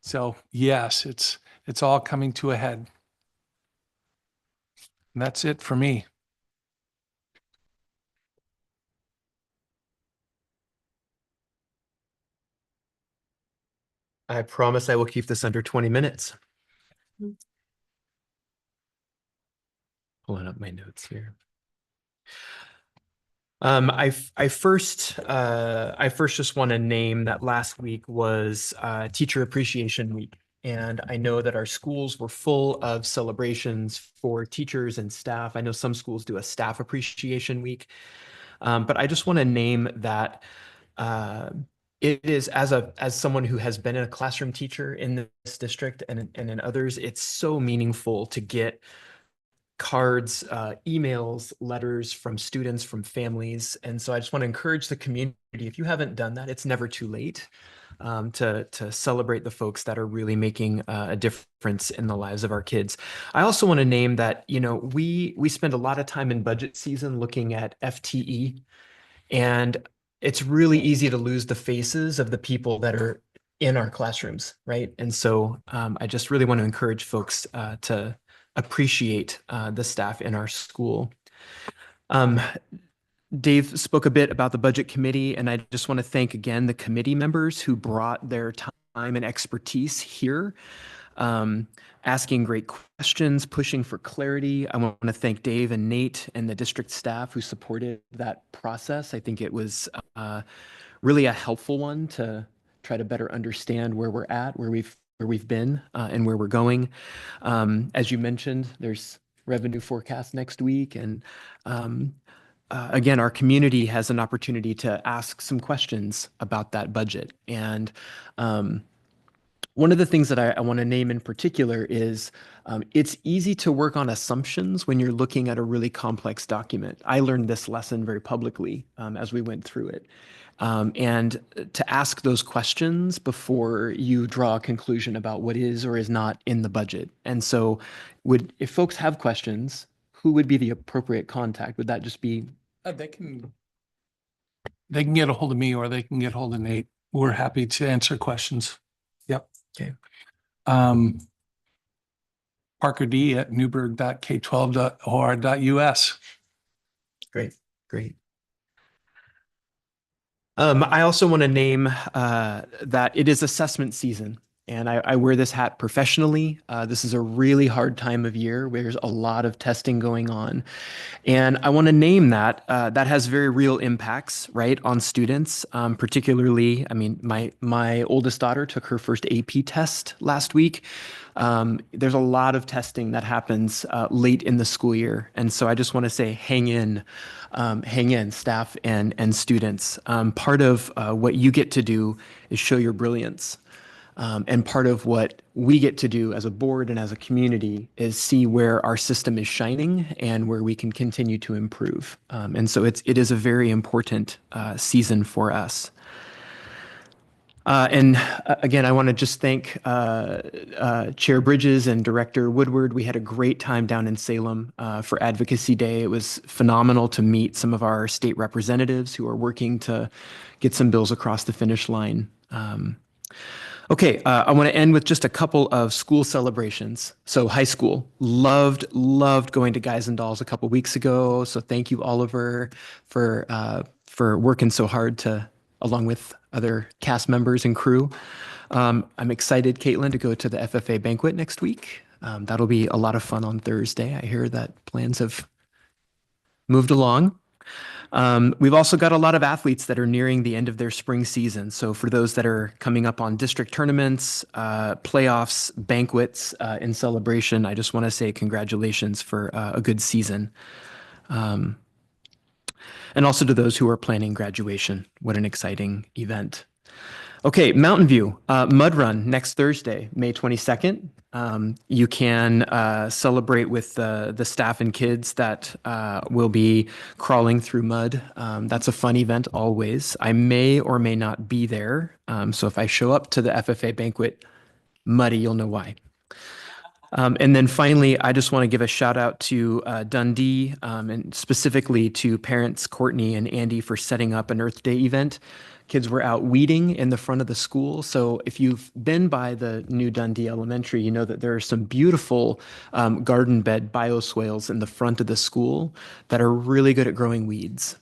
So yes, it's all coming to a head. And that's it for me. I promise I will keep this under 20 minutes. Pulling up my notes here. I first just want to name that last week was Teacher Appreciation Week. And I know that our schools were full of celebrations for teachers and staff. I know some schools do a Staff Appreciation Week. But I just want to name that it is, as someone who has been a classroom teacher in this district and in others, it's so meaningful to get cards, emails, letters from students, from families. And so I just want to encourage the community, if you haven't done that, it's never too late to celebrate the folks that are really making a difference in the lives of our kids. I also want to name that, you know, we spend a lot of time in budget season looking at FTE, and it's really easy to lose the faces of the people that are in our classrooms, right? And so I just really want to encourage folks to appreciate the staff in our school. Dave spoke a bit about the budget committee, and I just want to thank again the committee members who brought their time and expertise here, asking great questions, pushing for clarity. I want to thank Dave and Nate and the district staff who supported that process. I think it was really a helpful one to try to better understand where we're at, where we've been, and where we're going. As you mentioned, there's revenue forecast next week, and again, our community has an opportunity to ask some questions about that budget. And one of the things that I want to name in particular is it's easy to work on assumptions when you're looking at a really complex document. I learned this lesson very publicly as we went through it. And to ask those questions before you draw a conclusion about what is or is not in the budget. And so if folks have questions, who would be the appropriate contact? Would that just be? They can get a hold of me, or they can get a hold of Nate. We're happy to answer questions. Yep. Okay. Parker D at newburgh.k12.or.us. Great. I also want to name that it is assessment season, and I wear this hat professionally. This is a really hard time of year where there's a lot of testing going on. And I want to name that that has very real impacts, right, on students, particularly, I mean, my oldest daughter took her first AP test last week. There's a lot of testing that happens late in the school year. And so I just want to say, hang in, staff and students. Part of what you get to do is show your brilliance. And part of what we get to do as a board and as a community is see where our system is shining and where we can continue to improve. And so it is a very important season for us. And again, I want to just thank Chair Bridges and Director Woodward. We had a great time down in Salem for Advocacy Day. It was phenomenal to meet some of our state representatives who are working to get some bills across the finish line. Okay, I want to end with just a couple of school celebrations. So high school, loved going to Guys and Dolls a couple weeks ago. So thank you, Oliver, for working so hard to, along with other cast members and crew. I'm excited, Caitlin, to go to the FFA banquet next week. That'll be a lot of fun on Thursday. I hear that plans have moved along. We've also got a lot of athletes that are nearing the end of their spring season. So for those that are coming up on district tournaments, playoffs, banquets in celebration, I just want to say congratulations for a good season. And also to those who are planning graduation. What an exciting event. Okay, Mountain View Mud Run next Thursday, May 22nd. You can celebrate with the staff and kids that will be crawling through mud. That's a fun event always. I may or may not be there. So if I show up to the FFA banquet muddy, you'll know why. And then finally, I just want to give a shout out to Dundee and specifically to parents Courtney and Andy for setting up an Earth Day event. Kids were out weeding in the front of the school. So if you've been by the new Dundee Elementary, you know that there are some beautiful garden bed bioswales in the front of the school that are really good at growing weeds.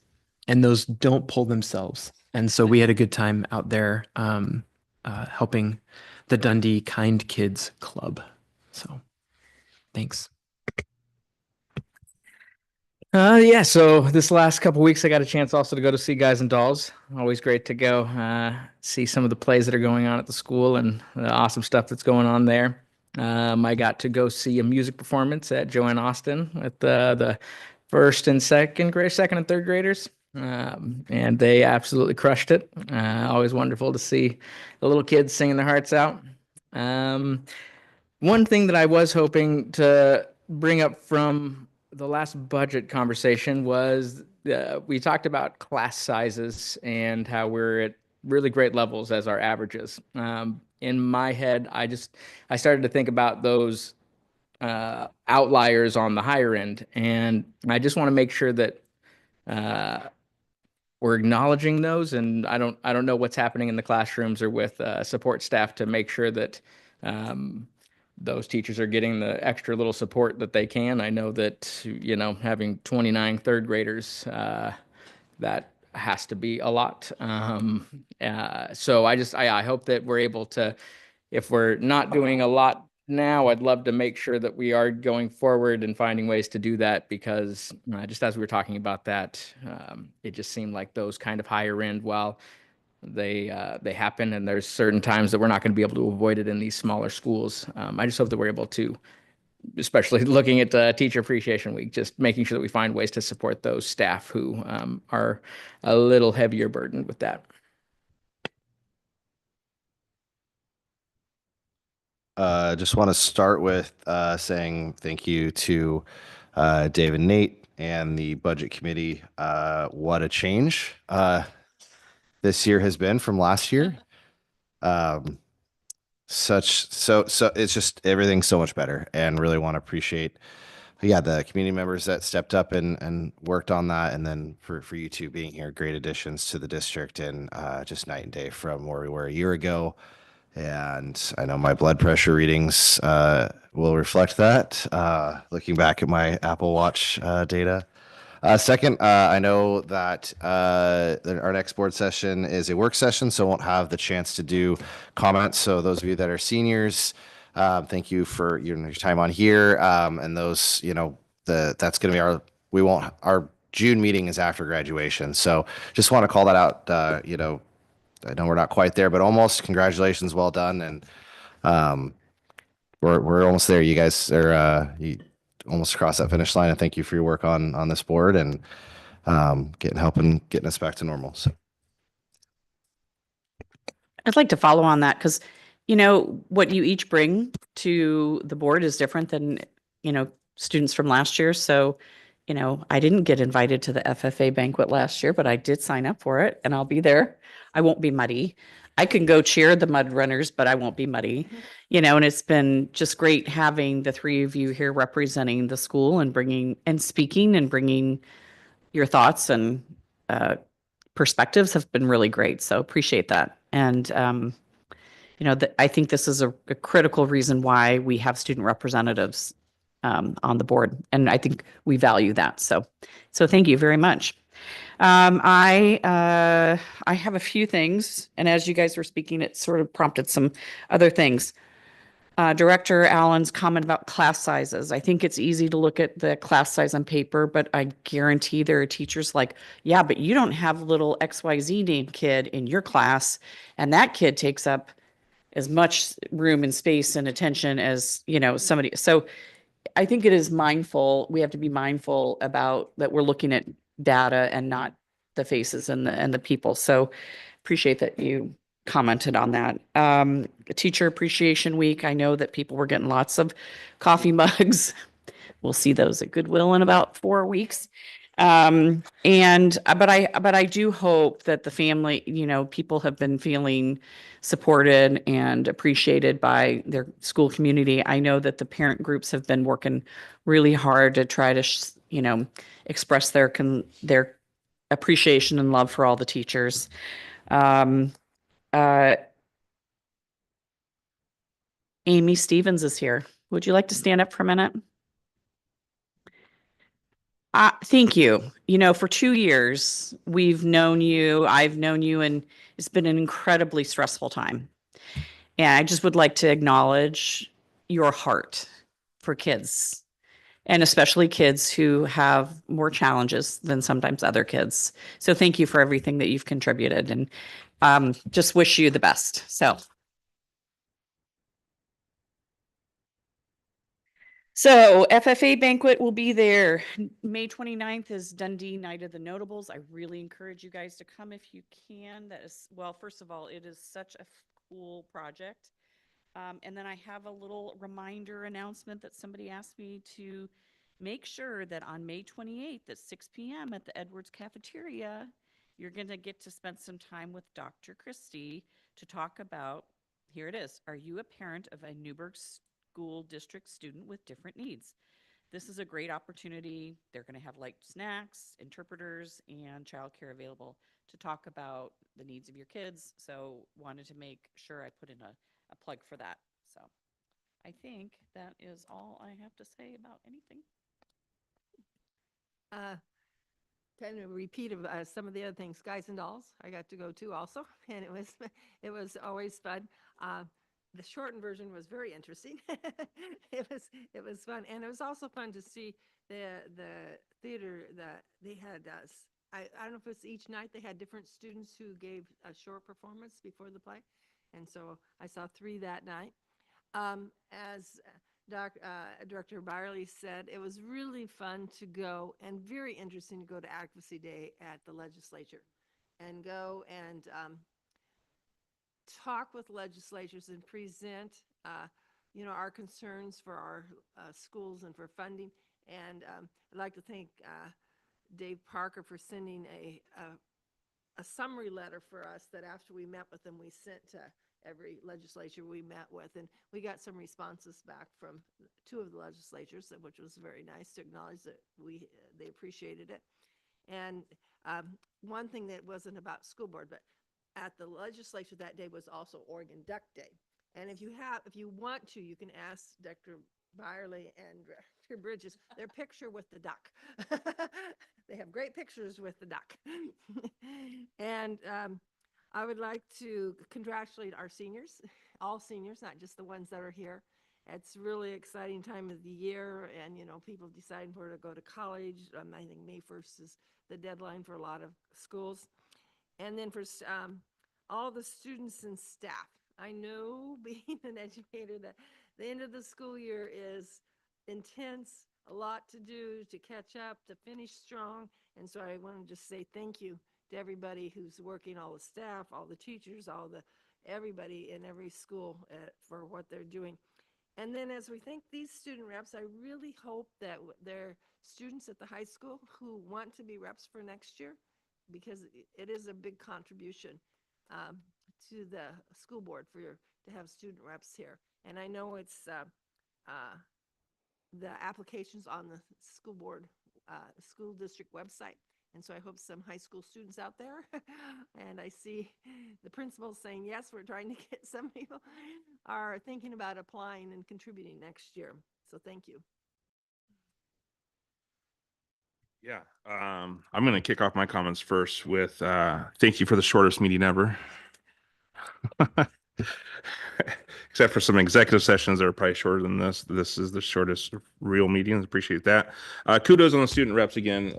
And those don't pull themselves. And so we had a good time out there helping the Dundee Kind Kids Club. So thanks. Yeah, so this last couple weeks I got a chance also to go to see Guys and Dolls. Always great to go see some of the plays that are going on at the school and the awesome stuff that's going on there. I got to go see a music performance at Joanne Austin with the first and second and third graders. And they absolutely crushed it. Always wonderful to see the little kids singing their hearts out. One thing that I was hoping to bring up from the last budget conversation was we talked about class sizes and how we're at really great levels as our averages. In my head, I started to think about those outliers on the higher end, and I just want to make sure that we're acknowledging those. And I don't know what's happening in the classrooms or with support staff to make sure that those teachers are getting the extra little support that they can. I know that, having 29 third graders, that has to be a lot. So I hope that we're able to, if we're not doing a lot now, I'd love to make sure that we are going forward and finding ways to do that, because just as we were talking about that, it just seemed like those kind of higher end, while they happen, and there's certain times that we're not going to be able to avoid it in these smaller schools. I just hope that we're able to, especially looking at Teacher Appreciation Week, just making sure that we find ways to support those staff who are a little heavier burdened with that. Just want to start with saying thank you to Dave and Nate and the budget committee. What a change this year has been from last year. So it's just everything's so much better, and really want to appreciate the community members that stepped up and worked on that, and then for you two being here, great additions to the district, and just night and day from where we were a year ago. And I know my blood pressure readings will reflect that, looking back at my Apple Watch data. Second, I know that our next board session is a work session, so won't have the chance to do comments. So those of you that are seniors, thank you for your time on here. And those, that's going to be our June meeting is after graduation. So just want to call that out. I know we're not quite there, but almost. Congratulations, well done, and we're almost there. You guys are almost across that finish line, and thank you for your work on this board and helping getting us back to normal. So I'd like to follow on that, because, what you each bring to the board is different than, students from last year. So, I didn't get invited to the FFA banquet last year, but I did sign up for it, and I'll be there. I won't be muddy. I can go cheer the mud runners, but I won't be muddy, and it's been just great having the three of you here representing the school and speaking and bringing your thoughts and perspectives have been really great. So appreciate that. And, you know, I think this is a critical reason why we have student representatives on the board. And I think we value that. So thank you very much. I have a few things, and as you guys were speaking, it sort of prompted some other things. Director Allen's comment about class sizes. I think it's easy to look at the class size on paper, but I guarantee there are teachers like, yeah, but you don't have little XYZ named kid in your class, and that kid takes up as much room and space and attention as, you know, somebody. So I think it is mindful, we have to be mindful about that we're looking at data and not the faces and the people. So appreciate that you commented on that. Teacher Appreciation Week, I know that people were getting lots of coffee mugs. We'll see those at Goodwill in about 4 weeks. But I do hope that the family, you know, people have been feeling supported and appreciated by their school community. I know that the parent groups have been working really hard to try to, you know, express their appreciation and love for all the teachers. Amy Stevens is here. Would you like to stand up for a minute? Thank you. You know, for 2 years, we've known you, I've known you, and it's been an incredibly stressful time. And I just would like to acknowledge your heart for kids, and especially kids who have more challenges than sometimes other kids. So thank you for everything that you've contributed, and just wish you the best. So FFA banquet will be there. May 29th is Dundee Night of the Notables. I really encourage you guys to come if you can. That is, well, first of all, it is such a cool project. And then I have a little reminder announcement that somebody asked me to make sure that on May 28th at 6 p.m. at the Edwards Cafeteria, you're going to get to spend some time with Dr. Christie to talk about, here it is, are you a parent of a Newburgh School District student with different needs? This is a great opportunity. They're going to have light snacks, interpreters, and childcare available to talk about the needs of your kids. So wanted to make sure I put in a plug for that. So I think that is all I have to say about anything. Kind of a repeat of some of the other things, Guys and Dolls, I got to go to also, and it was always fun. The shortened version was very interesting. It was fun, and it was also fun to see the theater that they had. I don't know if it's each night they had different students who gave a short performance before the play, and so I saw 3 that night. As Director Byerly said, it was really fun to go and very interesting to go to Advocacy Day at the legislature and go and talk with legislatures and present, you know, our concerns for our schools and for funding. And I'd like to thank Dave Parker for sending a summary letter for us that after we met with them, we sent to every legislature we met with, and we got some responses back from 2 of the legislatures, which was very nice to acknowledge that they appreciated it. And one thing that wasn't about school board, but at the legislature that day was also Oregon Duck Day. And if you want to, you can ask Dr. Byerly and Director Bridges their picture with the duck. They have great pictures with the duck. And I would like to congratulate our seniors, all seniors, not just the ones that are here. It's really exciting time of the year, and you know, people deciding where to go to college. I think May 1st is the deadline for a lot of schools. And then for all the students and staff, I know being an educator that the end of the school year is intense, a lot to do, to catch up, to finish strong. And so I want to just say thank you to everybody who's working, all the staff, all the teachers, everybody in every school for what they're doing. And then as we thank these student reps, I really hope that they're students at the high school who want to be reps for next year, because it is a big contribution to the school board to have student reps here. And I know it's the applications on the school board, school district website. And so I hope some high school students out there, and I see the principals saying, yes, we're trying to get some people are thinking about applying and contributing next year. So thank you. Yeah, I'm going to kick off my comments first with thank you for the shortest meeting ever. Except for some executive sessions that are probably shorter than this. This is the shortest real meeting. Appreciate that. Kudos on the student reps again.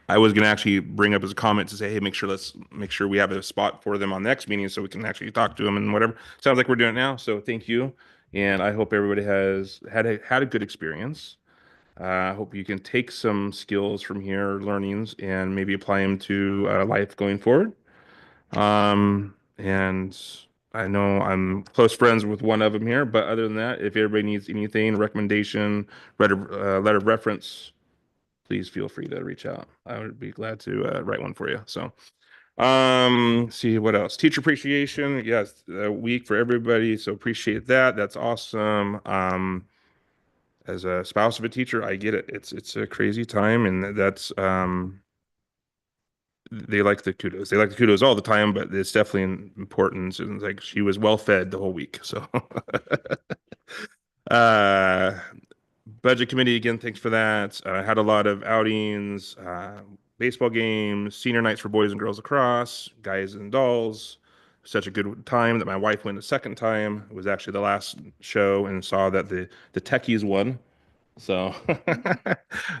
I was going to actually bring up as a comment to say, hey, let's make sure we have a spot for them on the next meeting so we can actually talk to them and whatever. Sounds like we're doing it now. So thank you. And I hope everybody has had a good experience. I hope you can take some skills from here, learnings, and maybe apply them to life going forward. And I know I'm close friends with one of them here, but other than that, if everybody needs anything, recommendation, letter of reference, please feel free to reach out. I would be glad to write one for you. So, see what else? Teacher appreciation. Yes, a week for everybody. So appreciate that. That's awesome. As a spouse of a teacher, I get it. It's a crazy time, and that's they like the kudos. They like the kudos all the time, but it's definitely important. And like she was well fed the whole week. So budget committee again, thanks for that. I had a lot of outings, baseball games, senior nights for boys and girls lacrosse, guys and dolls. Such a good time that my wife went a second time. It was actually the last show and saw that the techies won. So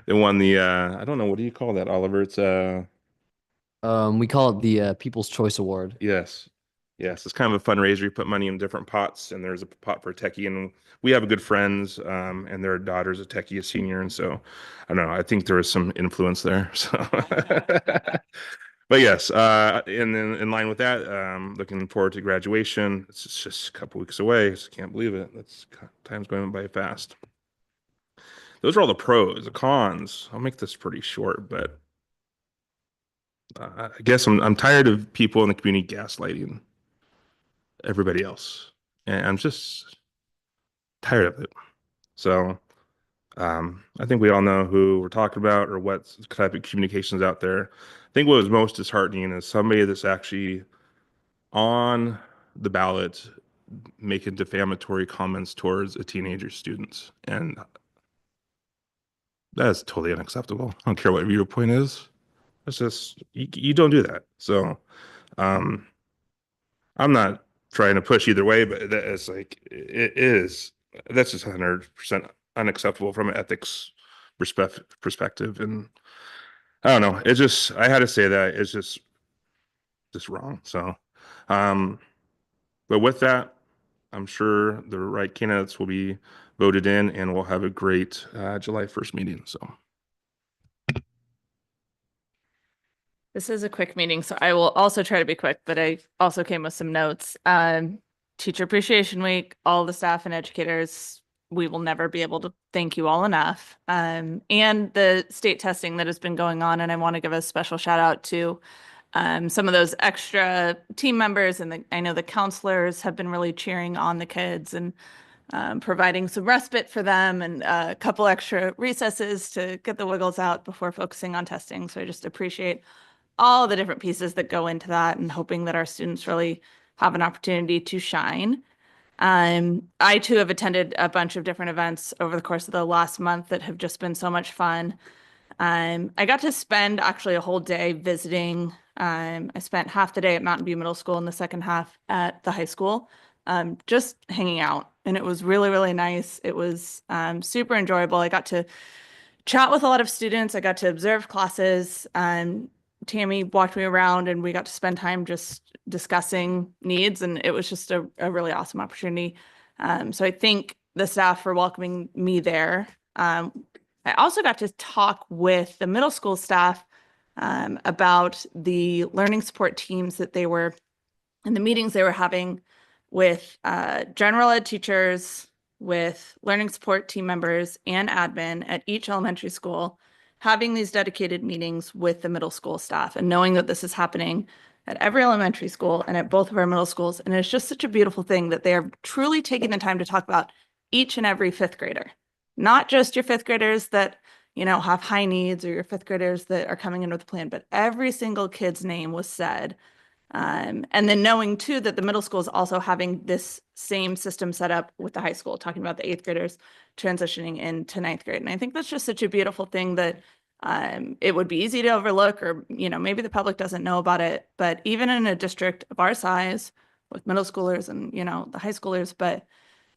they won the I don't know, what do you call that, Oliver? It's We call it the People's Choice Award. Yes. It's kind of a fundraiser. You put money in different pots, and there's a pot for a techie. And we have a good friends, and their daughter's a techie, a senior. And so, I don't know. I think there was some influence there. So, but yes, and then in line with that, looking forward to graduation. It's just a couple weeks away. I can't believe it. Time's going by fast. Those are all the pros. The cons, I'll make this pretty short, but I guess I'm tired of people in the community gaslighting everybody else, and I'm just tired of it. So I think we all know who we're talking about or what type of communications out there. I think what was most disheartening is somebody that's actually on the ballot making defamatory comments towards a teenager students, and that is totally unacceptable. I don't care what your viewpoint is. It's just you don't do that. So I'm not trying to push either way, but that's like that's just 100% unacceptable from an ethics perspective. And I don't know. It's just I had to say that it's just wrong. So but with that, I'm sure the right candidates will be voted in, and we'll have a great July 1st meeting. So. This is a quick meeting, so I will also try to be quick, but I also came with some notes. Teacher Appreciation Week, all the staff and educators, we will never be able to thank you all enough. And the state testing that has been going on, and I want to give a special shout out to some of those extra team members, and I know the counselors have been really cheering on the kids and providing some respite for them and a couple extra recesses to get the wiggles out before focusing on testing. So I just appreciate all the different pieces that go into that and hoping that our students really have an opportunity to shine. I too have attended a bunch of different events over the course of the last month that have just been so much fun. I got to spend actually a whole day visiting. I spent half the day at Mountain View Middle School and the second half at the high school, just hanging out. And it was really, really nice. It was super enjoyable. I got to chat with a lot of students. I got to observe classes. Tammy walked me around and we got to spend time just discussing needs, and it was just a really awesome opportunity. So I thank the staff for welcoming me there. I also got to talk with the middle school staff about the learning support teams that they were in the meetings they were having with general ed teachers, with learning support team members and admin at each elementary school, having these dedicated meetings with the middle school staff and knowing that this is happening at every elementary school and at both of our middle schools. And it's just such a beautiful thing that they are truly taking the time to talk about each and every fifth grader, not just your fifth graders that have high needs or your fifth graders that are coming in with a plan, but every single kid's name was said. And then knowing too that the middle school is also having this same system set up with the high school, talking about the eighth graders transitioning into ninth grade. And I think that's just such a beautiful thing that it would be easy to overlook, or, maybe the public doesn't know about it, but even in a district of our size with middle schoolers and, the high schoolers, but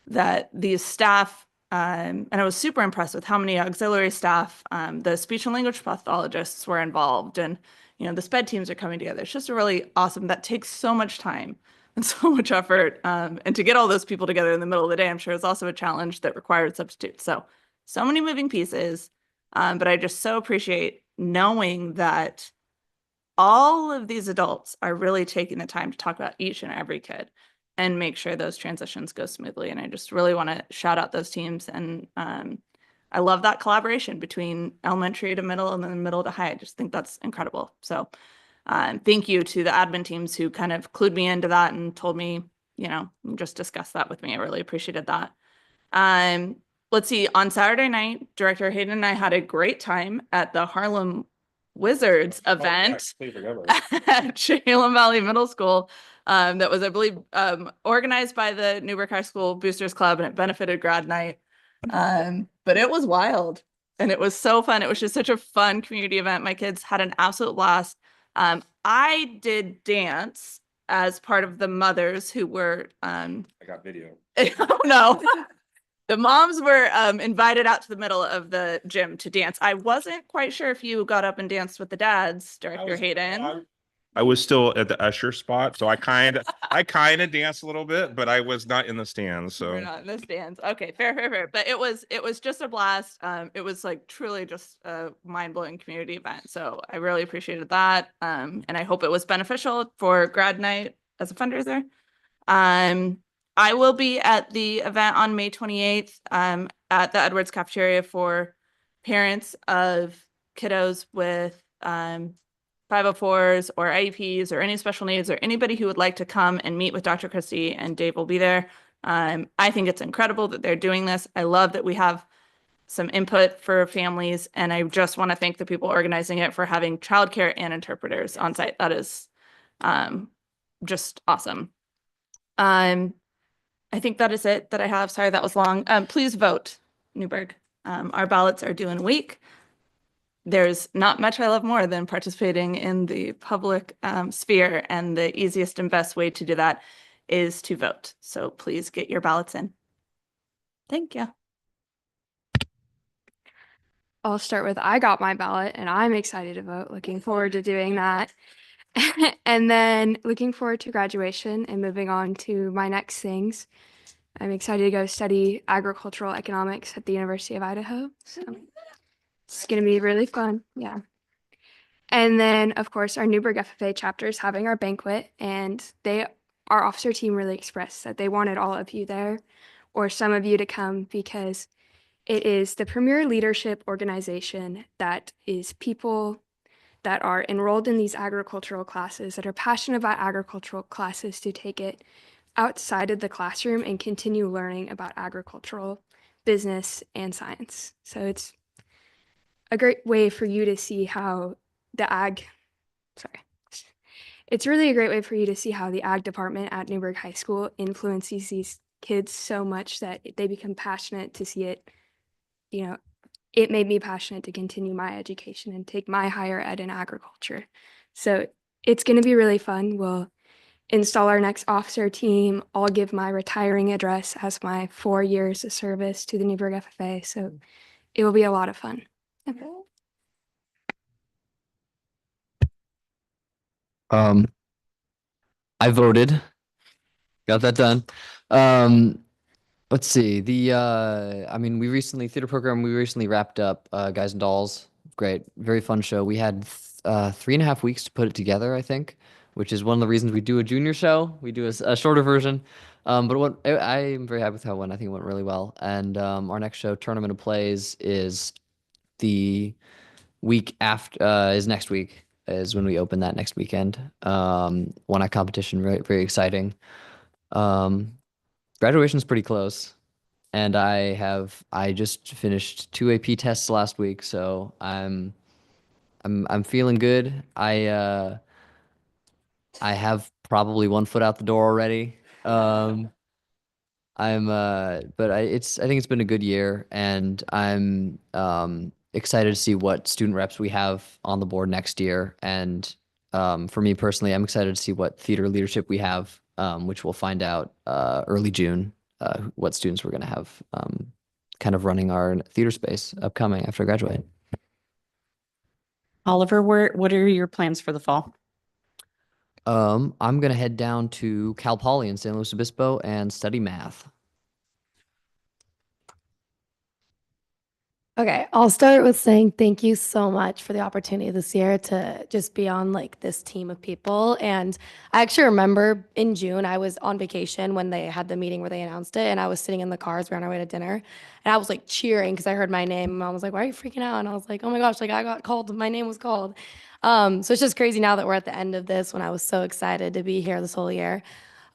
that these staff, and I was super impressed with how many auxiliary staff, the speech and language pathologists were involved, and the SPED teams are coming together. It's just a really awesome, that takes so much time and so much effort. And to get all those people together in the middle of the day, I'm sure is also a challenge that required substitutes. So many moving pieces. But I just so appreciate knowing that all of these adults are really taking the time to talk about each and every kid and make sure those transitions go smoothly. And I just really want to shout out those teams. And I love that collaboration between elementary to middle and then middle to high. I just think that's incredible. So thank you to the admin teams who kind of clued me into that and told me, just discuss that with me. I really appreciated that. Let's see, on Saturday night, Director Hayden and I had a great time at the Harlem Wizards event at Chehalem Valley Middle School. That was, I believe, organized by the Newburgh High School Boosters Club, and it benefited grad night. But it was wild and it was so fun. It was just such a fun community event. My kids had an absolute blast. I did dance as part of the mothers who were I got video. oh no. The moms were invited out to the middle of the gym to dance. I wasn't quite sure if you got up and danced with the dads, Director Hayden. I was still at the usher spot, so I kind of danced a little bit, but I was not in the stands. We're So not in the stands. Okay, fair. But it was just a blast. It was like truly just a mind-blowing community event. So I really appreciated that. And I hope it was beneficial for grad night as a fundraiser. I will be at the event on May 28th at the Edwards Cafeteria for parents of kiddos with 504s or IEPs or any special needs, or anybody who would like to come and meet with Dr. Christie, and Dave will be there. I think it's incredible that they're doing this. I love that we have some input for families, and I just want to thank the people organizing it for having childcare and interpreters on site. That is just awesome. I think that is it that I have. Sorry, that was long. Please vote, Newburgh. Our ballots are due in a week. There's not much I love more than participating in the public sphere, and the easiest and best way to do that is to vote. So please get your ballots in. Thank you. I'll start with I got my ballot and I'm excited to vote. Looking forward to doing that. And then looking forward to graduation and moving on to my next things. I'm excited to go study agricultural economics at the University of Idaho. So it's going to be really fun. Yeah. And then, of course, our Newburgh FFA chapter is having our banquet, and our officer team really expressed that they wanted all of you there, or some of you to come, because it is the premier leadership organization that is people that are enrolled in these agricultural classes, that are passionate about agricultural classes, to take it outside of the classroom and continue learning about agricultural business and science. So it's a great way for you to see how it's really a great way for you to see how the ag department at Newburgh High School influences these kids so much that they become passionate to see it. It made me passionate to continue my education and take my higher ed in agriculture. So it's going to be really fun. We'll install our next officer team. I'll give my retiring address as my 4 years of service to the Newburgh FFA. So it will be a lot of fun. Okay. I voted, got that done. Let's see, we recently wrapped up Guys and Dolls. Great, very fun show. We had 3.5 weeks to put it together, I think, which is one of the reasons we do a junior show. We do a shorter version. But I'm very happy with how it went. I think it went really well. And our next show, Tournament of Plays, is the week after, is next week, is when we open that next weekend. One act competition, very, very exciting. Graduation's pretty close, And I just finished 2 AP tests last week, so I'm feeling good. I have probably 1 foot out the door already. But I think it's been a good year, and I'm excited to see what student reps we have on the board next year. And for me personally, I'm excited to see what theater leadership we have, which we'll find out early June, what students we're going to have kind of running our theater space upcoming after I graduate. Oliver, what are your plans for the fall? I'm gonna head down to Cal Poly in San Luis Obispo and study math. Okay, I'll start with saying thank you so much for the opportunity this year to just be on like this team of people. And I actually remember in June, I was on vacation when they had the meeting where they announced it, and I was sitting in the cars, we were on our way to dinner, and I was like cheering because I heard my name. And Mom was like, "Why are you freaking out?" And I was like, "Oh my gosh, like I got called, my name was called." So it's just crazy now that we're at the end of this when I was so excited to be here this whole year.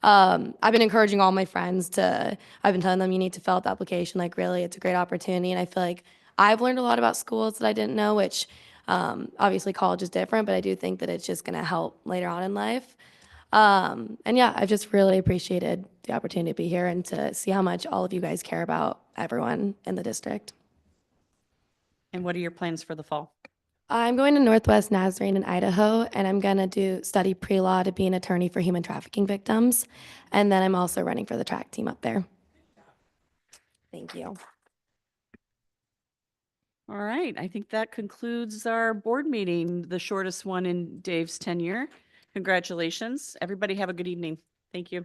I've been encouraging all my friends I've been telling them you need to fill out the application. Like really, it's a great opportunity. And I feel like I've learned a lot about schools that I didn't know, which obviously college is different, but I do think that it's just going to help later on in life. And yeah, I've just really appreciated the opportunity to be here and to see how much all of you guys care about everyone in the district. And what are your plans for the fall? I'm going to Northwest Nazarene in Idaho, and I'm going to study pre-law to be an attorney for human trafficking victims. And then I'm also running for the track team up there. Thank you. All right, I think that concludes our board meeting, the shortest one in Dave's tenure. Congratulations. Everybody have a good evening. Thank you.